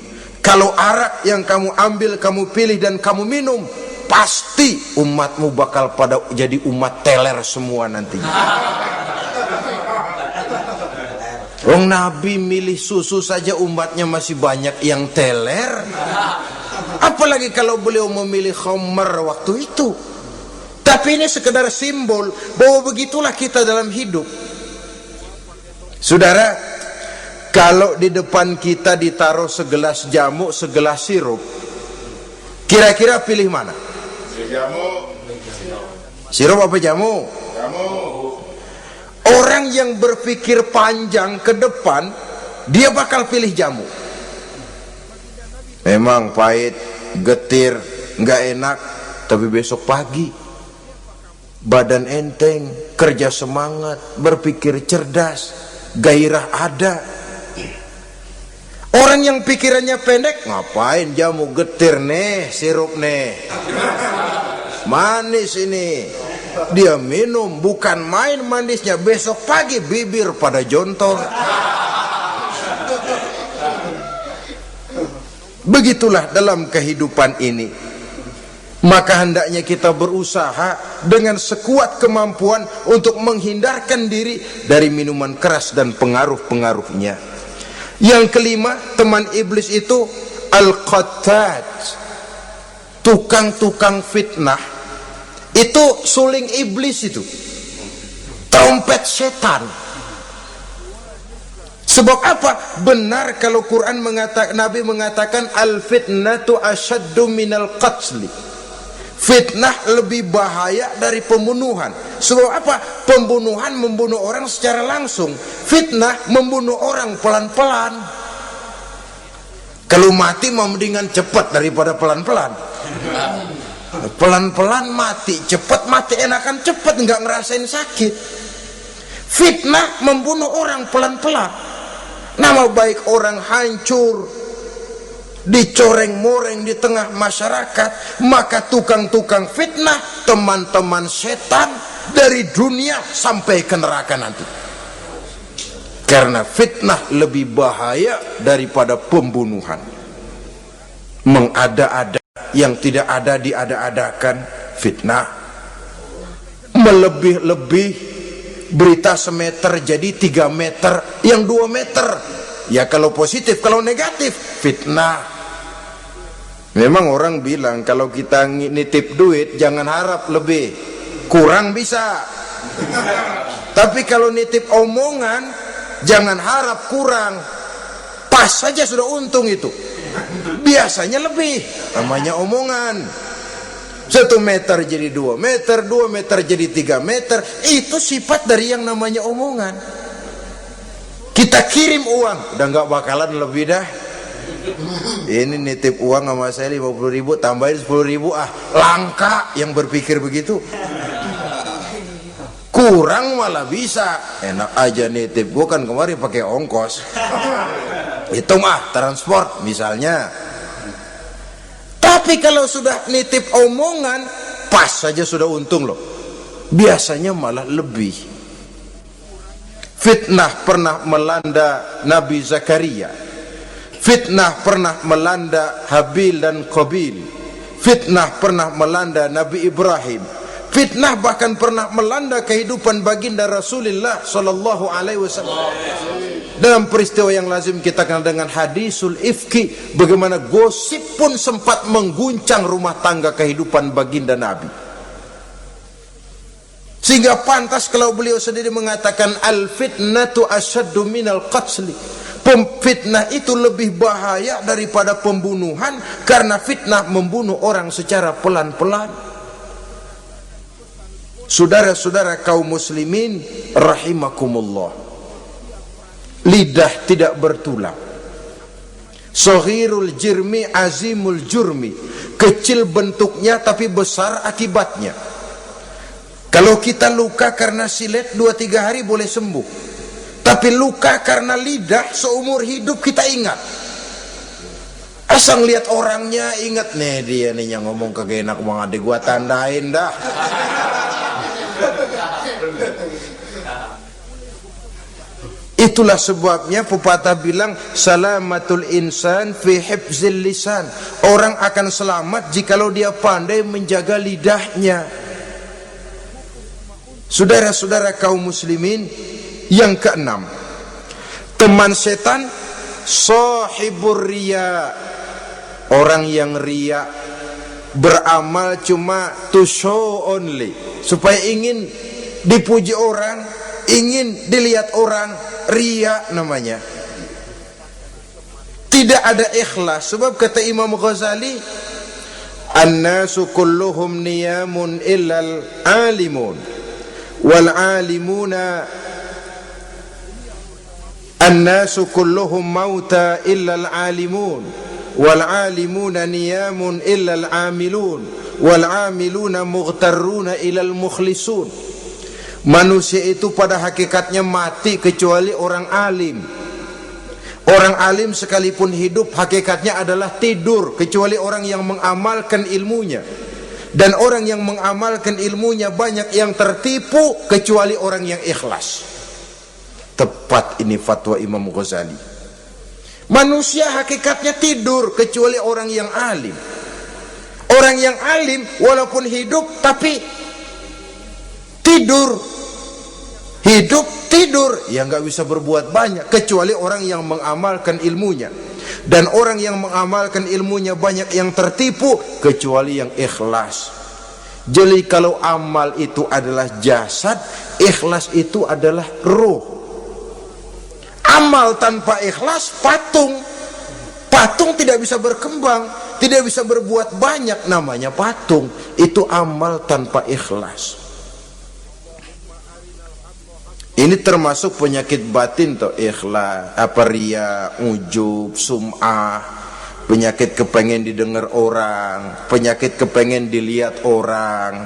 Kalau arak yang kamu ambil, kamu pilih dan kamu minum, pasti umatmu bakal pada jadi umat teler semua nantinya. Wong Nabi milih susu saja umatnya masih banyak yang teler, apalagi kalau beliau memilih khamr waktu itu. Tapi ini sekedar simbol bahwa begitulah kita dalam hidup. Saudara, kalau di depan kita ditaruh segelas jamu, segelas sirup, kira-kira pilih mana? Jamu. Sirup apa jamu? Jamu. Orang yang berpikir panjang ke depan, dia bakal pilih jamu. Memang pahit, getir, nggak enak, tapi besok pagi badan enteng, kerja semangat, berpikir cerdas, gairah ada. Orang yang pikirannya pendek, ngapain jamu getir nih, sirup nih, manis ini, dia minum, bukan main manisnya, besok pagi bibir pada jontor. Begitulah dalam kehidupan ini. Maka hendaknya kita berusaha dengan sekuat kemampuan untuk menghindarkan diri dari minuman keras dan pengaruh-pengaruhnya. Yang kelima, teman iblis itu al-qattat, tukang-tukang fitnah. Itu suling iblis, itu trompet setan. Sebab apa? Benar kalau Quran mengatakan, Nabi mengatakan al-fitnatu asyaddu minal qatli. Fitnah lebih bahaya dari pembunuhan. Sebab apa? Pembunuhan membunuh orang secara langsung, fitnah membunuh orang pelan-pelan. Kalau mati mendingan cepat daripada pelan-pelan. Pelan-pelan mati, cepat mati enakan cepat, nggak ngerasain sakit. Fitnah membunuh orang pelan-pelan. Nama baik orang hancur, dicoreng-moreng di tengah masyarakat. Maka tukang-tukang fitnah, teman-teman setan dari dunia sampai ke neraka nanti. Karena fitnah lebih bahaya daripada pembunuhan. Mengada-ada yang tidak ada diada-adakan, fitnah. Melebih-lebih, berita semeter jadi 3 meter, yang 2 meter. Ya kalau positif, kalau negatif, fitnah. Memang orang bilang kalau kita nitip duit jangan harap lebih, kurang bisa. Tapi kalau nitip omongan jangan harap kurang, pas saja sudah untung itu. Biasanya lebih, namanya omongan. 1 meter jadi 2 meter, 2 meter jadi 3 meter. Itu sifat dari yang namanya omongan. Kita kirim uang, udah gak bakalan lebih dah. Ini nitip uang sama saya 50.000, tambahin 10.000, langka yang berpikir begitu. Kurang malah bisa, enak aja nitip. Gue kan kemarin pakai ongkos, hitung transport misalnya. Tapi kalau sudah nitip omongan, pas saja sudah untung loh. Biasanya malah lebih. Fitnah pernah melanda Nabi Zakaria. Fitnah pernah melanda Habil dan Qabil. Fitnah pernah melanda Nabi Ibrahim. Fitnah bahkan pernah melanda kehidupan baginda Rasulullah sallallahu alaihi wasallam. Dalam peristiwa yang lazim kita kenal dengan hadisul ifki, bagaimana gosip pun sempat mengguncang rumah tangga kehidupan baginda Nabi. Sehingga pantas kalau beliau sendiri mengatakan al fitnatu asyaddu minal qatli. Fitnah itu lebih bahaya daripada pembunuhan, karena fitnah membunuh orang secara pelan-pelan. Saudara-saudara kaum muslimin rahimakumullah, lidah tidak bertulang. Saghirul jirmi azimul jurmi, kecil bentuknya tapi besar akibatnya. Kalau kita luka karena silet 2-3 hari boleh sembuh, tapi luka karena lidah seumur hidup kita ingat. Asal lihat orangnya ingat, nih dia nih yang ngomong kagak enak banget, gua tandain dah. Itulah sebabnya pepatah bilang salamatul insan fi hifzil lisan. Orang akan selamat jikalau dia pandai menjaga lidahnya. Saudara-saudara kaum muslimin, yang keenam, teman setan sahibur riya, orang yang riya, beramal cuma to show only, supaya ingin dipuji orang, ingin dilihat orang, riya namanya. Tidak ada ikhlas. Sebab kata Imam Ghazali, an-nasu kulluhum niyamun illal alimun wal alimuna, an-nasu kulluhum mauta illal alimun wal alimuna niyamun illal amilun wal amiluna mughtarruna ilal mukhlisun. Manusia itu pada hakikatnya mati kecuali orang alim. Orang alim sekalipun hidup hakikatnya adalah tidur, kecuali orang yang mengamalkan ilmunya. Dan orang yang mengamalkan ilmunya banyak yang tertipu, kecuali orang yang ikhlas. Tepat ini fatwa Imam Ghazali. Manusia hakikatnya tidur kecuali orang yang alim. Orang yang alim walaupun hidup tapi tidur, hidup tidur, ya nggak bisa berbuat banyak, kecuali orang yang mengamalkan ilmunya. Dan orang yang mengamalkan ilmunya banyak yang tertipu, kecuali yang ikhlas. Jadi kalau amal itu adalah jasad, ikhlas itu adalah ruh. Amal tanpa ikhlas patung. Patung tidak bisa berkembang, tidak bisa berbuat banyak, namanya patung. Itu amal tanpa ikhlas. Ini termasuk penyakit batin toh, ikhlas, riya, ujub, sum'ah, penyakit kepengen didengar orang, penyakit kepengen dilihat orang.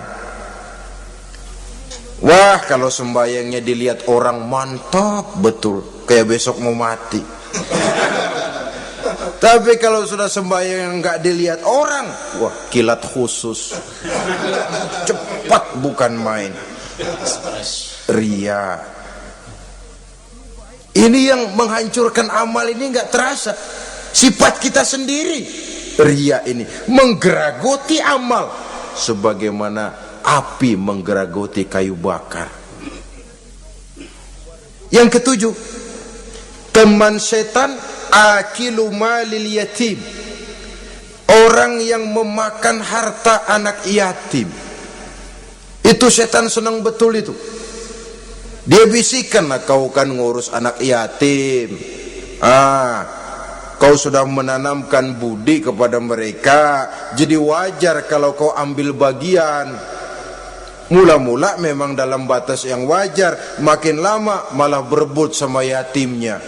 Wah, kalau sembayangnya dilihat orang mantap betul, kayak besok mau mati. Tapi kalau sudah sembahyang nggak dilihat orang, wah kilat khusus, cepat bukan main. Riya. Ini yang menghancurkan amal ini nggak terasa. Sifat kita sendiri, riya ini menggeragoti amal, sebagaimana api menggeragoti kayu bakar. Yang ketujuh, teman setan akilu malil yatim, orang yang memakan harta anak yatim. Itu setan senang betul itu. Dia bisikan, nah, kau kan ngurus anak yatim, kau sudah menanamkan budi kepada mereka, jadi wajar kalau kau ambil bagian. Mula-mula memang dalam batas yang wajar, makin lama malah berebut sama yatimnya.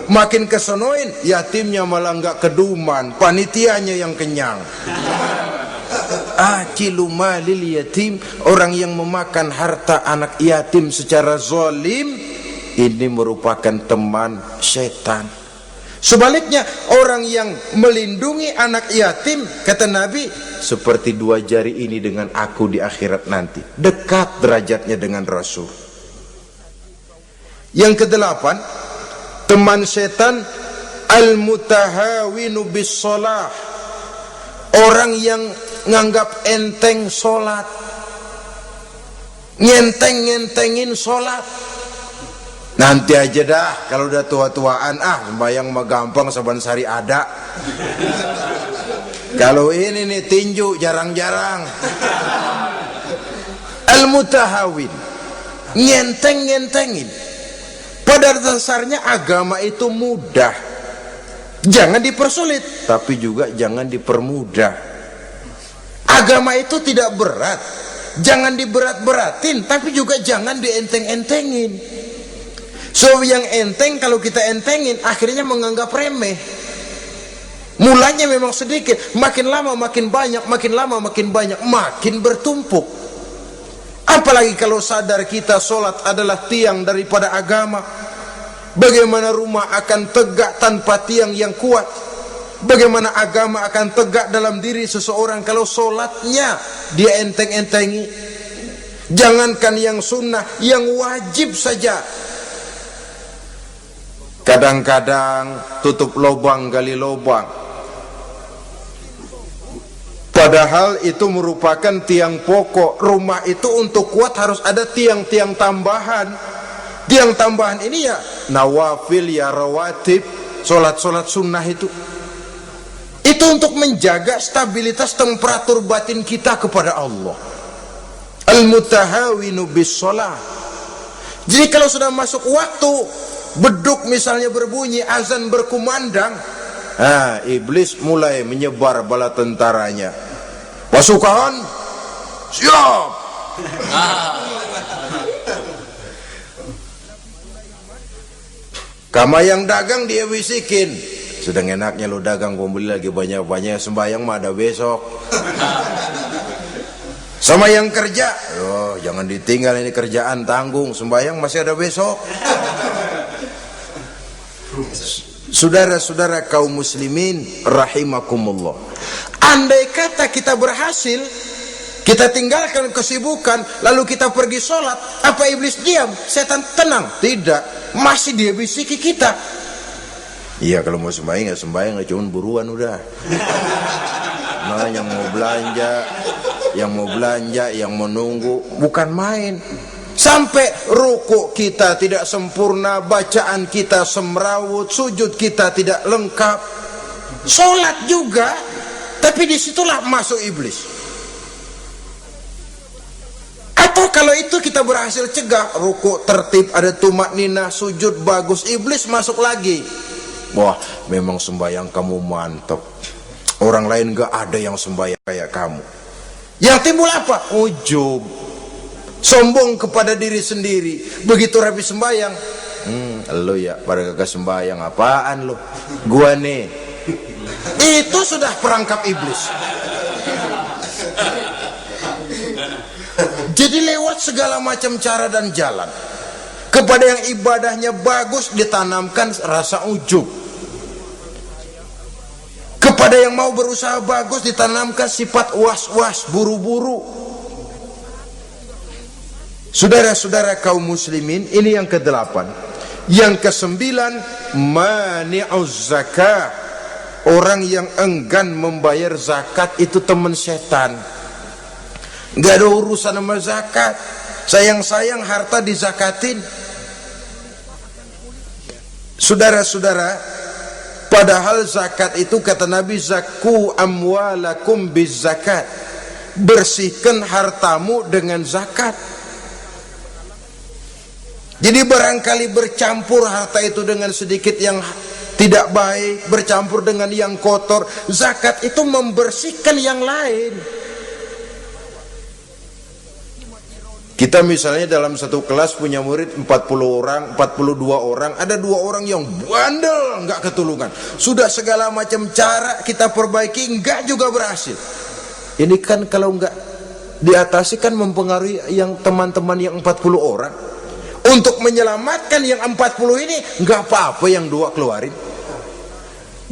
Makin kesonoin, yatimnya malah nggak keduman, panitianya yang kenyang. Akilu malil yatim, orang yang memakan harta anak yatim secara zalim, ini merupakan teman setan. Sebaliknya, orang yang melindungi anak yatim, kata Nabi, seperti dua jari ini dengan aku di akhirat nanti. Dekat derajatnya dengan Rasul. Yang kedelapan, teman setan al-mutahawinu bis shalah, orang yang nganggap enteng sholat, ngenteng-ngentengin sholat. Nanti aja dah, kalau udah tua-tuaan, sembahyang mah gampang, saban sehari ada. Kalau ini nih tinju jarang-jarang. Al-mutahawin, ngenteng-ngentengin. Pada dasarnya agama itu mudah, jangan dipersulit, tapi juga jangan dipermudah. Agama itu tidak berat, jangan diberat-beratin, tapi juga jangan dienteng-entengin. So yang enteng kalau kita entengin, akhirnya menganggap remeh. Mulanya memang sedikit, makin lama makin banyak, makin lama makin banyak, makin bertumpuk. Apalagi kalau sadar kita sholat adalah tiang daripada agama. Bagaimana rumah akan tegak tanpa tiang yang kuat? Bagaimana agama akan tegak dalam diri seseorang kalau sholatnya dia enteng-entengi? Jangankan yang sunnah, yang wajib saja kadang-kadang tutup lubang gali lubang. Padahal itu merupakan tiang pokok. Rumah itu untuk kuat harus ada tiang-tiang tambahan. Tiang tambahan ini ya nawafil, ya rawatib, solat-solat sunnah itu untuk menjaga stabilitas temperatur batin kita kepada Allah. Al-mutahawinu bis shalah. Jadi kalau sudah masuk waktu, beduk misalnya berbunyi, azan berkumandang, iblis mulai menyebar bala tentaranya. Pasukan siap. Kama yang dagang dia bisikin, sedang enaknya lo dagang, pembeli lagi banyak-banyak, sembahyang mah ada besok. Sama yang kerja, jangan ditinggal ini kerjaan, tanggung, sembahyang masih ada besok. Saudara-saudara kaum muslimin rahimakumullah, andai kata kita berhasil, kita tinggalkan kesibukan, lalu kita pergi sholat, apa iblis diam? Setan tenang? Tidak, masih dia bisiki kita. Iya, kalau mau sembahyang ya sembahyang, cuma buruan udah. Nah, yang mau belanja, yang mau nunggu, bukan main. Sampai ruku kita tidak sempurna, bacaan kita semrawut, sujud kita tidak lengkap, sholat juga, tapi disitulah masuk iblis. Atau kalau itu kita berhasil cegah, ruku tertib, ada tumakninah, sujud bagus, iblis masuk lagi. Wah, memang sembahyang kamu mantap, orang lain gak ada yang sembahyang kayak kamu. Yang timbul apa? Ujub, sombong kepada diri sendiri. Begitu rapi sembahyang, lo ya pada kagak sembahyang, apaan lo? Gua nih. Itu sudah perangkap iblis. Jadi lewat segala macam cara dan jalan, kepada yang ibadahnya bagus ditanamkan rasa ujub, kepada yang mau berusaha bagus ditanamkan sifat was-was, buru-buru. Saudara-saudara kaum muslimin, ini yang ke-8. Yang ke-9, mani'uz zakah, orang yang enggan membayar zakat itu teman setan. Gak ada urusan sama zakat, sayang-sayang harta dizakatin. Saudara-saudara, padahal zakat itu kata Nabi, zakku amwalakum biz zakat, bersihkan hartamu dengan zakat. Jadi barangkali bercampur harta itu dengan sedikit yang tidak baik, bercampur dengan yang kotor. Zakat itu membersihkan yang lain. Kita misalnya dalam satu kelas punya murid 40 orang, 42 orang, ada 2 orang yang bandel, nggak ketulungan. Sudah segala macam cara kita perbaiki, nggak juga berhasil. Ini kan kalau nggak diatasi kan mempengaruhi yang teman-teman yang 40 orang. Untuk menyelamatkan yang 40 ini, nggak apa-apa yang 2 keluarin.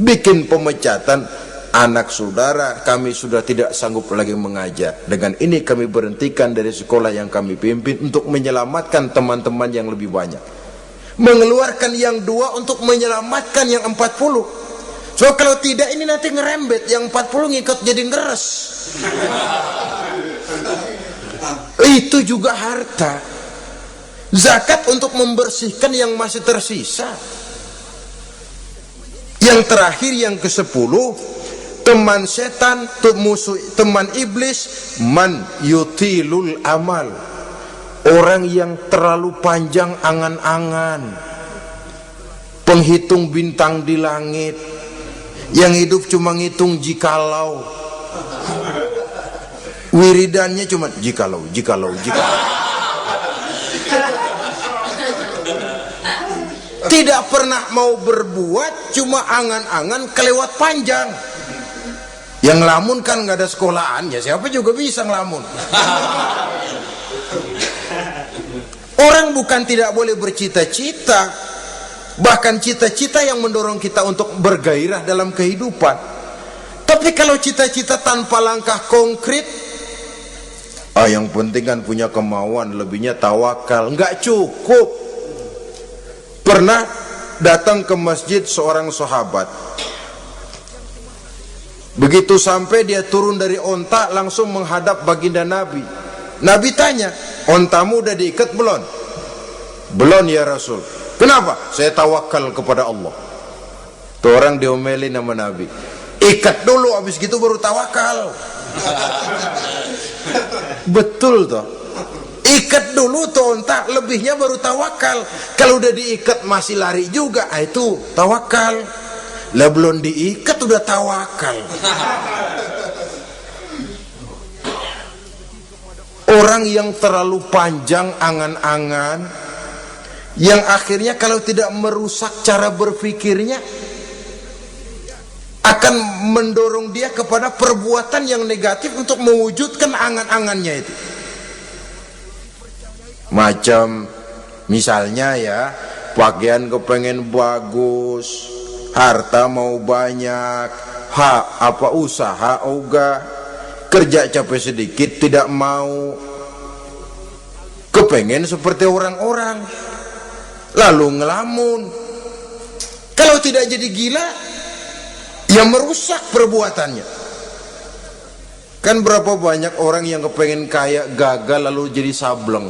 Bikin pemecatan. Anak saudara, kami sudah tidak sanggup lagi mengajar. Dengan ini kami berhentikan dari sekolah yang kami pimpin untuk menyelamatkan teman-teman yang lebih banyak. Mengeluarkan yang 2 untuk menyelamatkan yang 40. So kalau tidak ini nanti ngerembet, yang 40 ngikut jadi ngeres. Itu juga harta. Zakat untuk membersihkan yang masih tersisa. Yang terakhir, yang ke-10, teman setan, musuh, teman iblis, man yutilul amal, orang yang terlalu panjang angan-angan, penghitung bintang di langit, yang hidup cuma ngitung jikalau, wiridannya cuma jikalau. Tidak pernah mau berbuat, cuma angan-angan kelewat panjang. Yang ngelamun kan nggak ada sekolahan, ya siapa juga bisa ngelamun. Orang bukan tidak boleh bercita-cita, bahkan cita-cita yang mendorong kita untuk bergairah dalam kehidupan. Tapi kalau cita-cita tanpa langkah konkret, yang penting kan punya kemauan, lebihnya tawakal, nggak cukup. Pernah datang ke masjid seorang sahabat. Begitu sampai dia turun dari onta, langsung menghadap baginda Nabi. Nabi tanya, ontamu udah diikat belum? Belum ya Rasul. Kenapa? Saya tawakal kepada Allah. Tuh orang diomelin sama Nabi. Ikat dulu, habis gitu baru tawakal. Betul toh. Ikat dulu tuh onta, lebihnya baru tawakal. Kalau udah diikat masih lari juga, itu tawakal. Lah belum diikat udah tawakal. Orang yang terlalu panjang angan-angan, yang akhirnya kalau tidak merusak cara berpikirnya, akan mendorong dia kepada perbuatan yang negatif untuk mewujudkan angan-angannya itu. Macam misalnya ya, pakaian kepengen bagus, harta mau banyak, usaha ogah, kerja capek sedikit tidak mau, kepengen seperti orang-orang, lalu ngelamun. Kalau tidak jadi gila, ya merusak perbuatannya. Kan berapa banyak orang yang kepengen kaya, gagal lalu jadi sableng.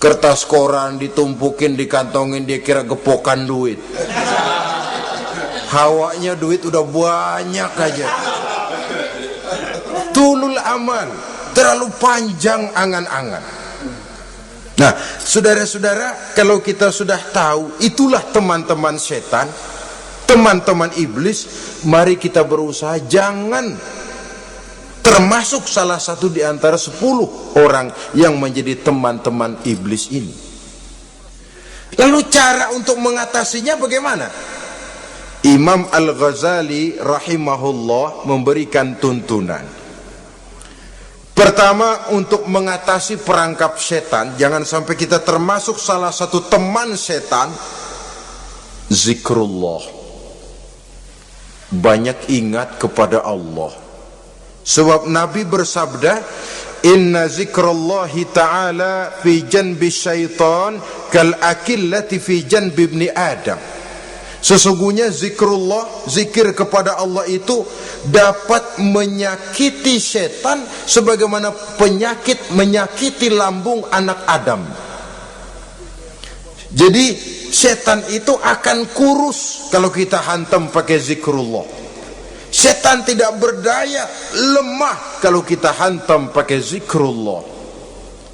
Kertas koran ditumpukin, dikantongin, dia kira gepokan duit. Hawanya duit udah banyak aja. Tulul amal, terlalu panjang angan-angan. Nah, saudara-saudara, kalau kita sudah tahu itulah teman-teman setan, teman-teman iblis, mari kita berusaha jangan termasuk salah satu di antara 10 orang yang menjadi teman-teman iblis ini. Lalu cara untuk mengatasinya bagaimana? Imam Al-Ghazali rahimahullah memberikan tuntunan. Pertama, untuk mengatasi perangkap setan, jangan sampai kita termasuk salah satu teman setan, zikrullah. Banyak ingat kepada Allah. Sebab Nabi bersabda, inna zikrallahi ta'ala fi janbi syaitan kal akillati fi janbi ibni Adam. Sesungguhnya zikrullah, zikir kepada Allah itu dapat menyakiti setan sebagaimana penyakit menyakiti lambung anak Adam. Jadi setan itu akan kurus kalau kita hantam pakai zikrullah. Setan tidak berdaya, lemah kalau kita hantam pakai zikrullah.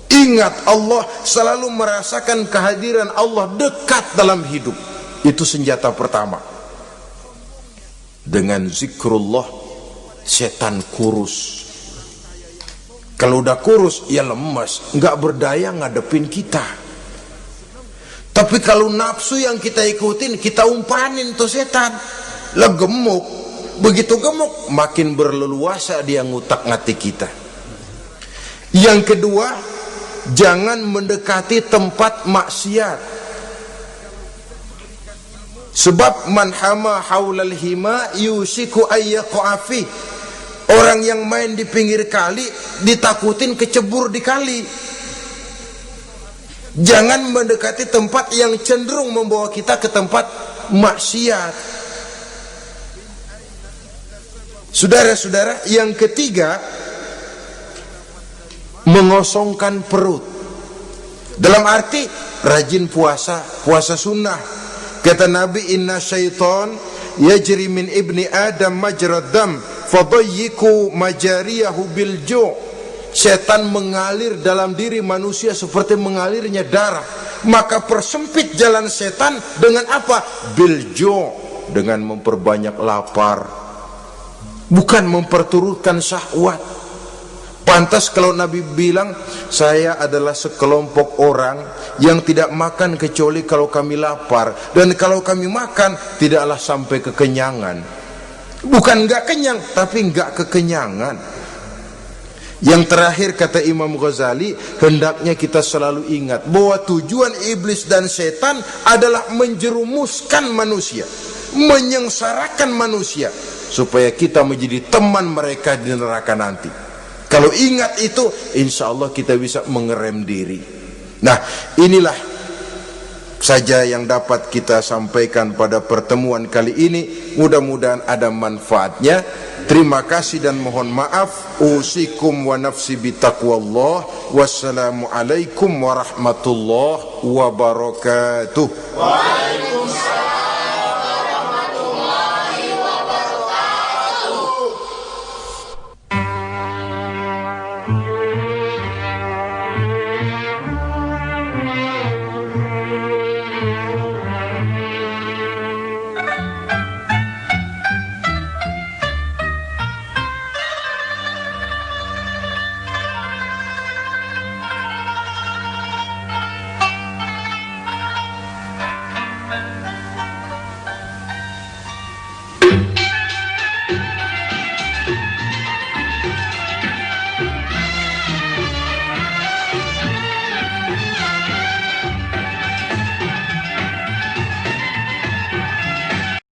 Ingat Allah, selalu merasakan kehadiran Allah dekat dalam hidup. Itu senjata pertama. Dengan zikrullah, setan kurus. Kalau udah kurus ya lemes, nggak berdaya ngadepin kita. Tapi kalau nafsu yang kita ikutin, kita umpanin tuh setan, lah gemuk. Begitu gemuk, makin berleluasa dia ngutak-ngatik kita. Yang kedua, jangan mendekati tempat maksiat. Sebab man hama haulal hima yusiku ayyaqa'a fi. Orang yang main di pinggir kali ditakutin kecebur di kali. Jangan mendekati tempat yang cenderung membawa kita ke tempat maksiat. Saudara-saudara, yang ketiga, mengosongkan perut. Dalam arti rajin puasa, puasa sunnah. Kata Nabi, inna syaitan yajri min ibni adam majrad dam fadayyiku majariyahu bil ju'. Setan mengalir dalam diri manusia seperti mengalirnya darah. Maka persempit jalan setan dengan apa? Bil ju', dengan memperbanyak lapar, bukan memperturutkan syahwat. Pantas kalau Nabi bilang, saya adalah sekelompok orang yang tidak makan kecuali kalau kami lapar, dan kalau kami makan tidaklah sampai kekenyangan. Bukan enggak kenyang, tapi enggak kekenyangan. Yang terakhir kata Imam Ghazali, hendaknya kita selalu ingat bahwa tujuan iblis dan setan adalah menjerumuskan manusia, menyengsarakan manusia, supaya kita menjadi teman mereka di neraka nanti. Kalau ingat itu, insya Allah kita bisa mengerem diri. Nah, inilah saja yang dapat kita sampaikan pada pertemuan kali ini. Mudah-mudahan ada manfaatnya. Terima kasih dan mohon maaf. Usikum wa nafsi bitaqwallah. Wassalamualaikum warahmatullahi wabarakatuh. Waalaikumsalam.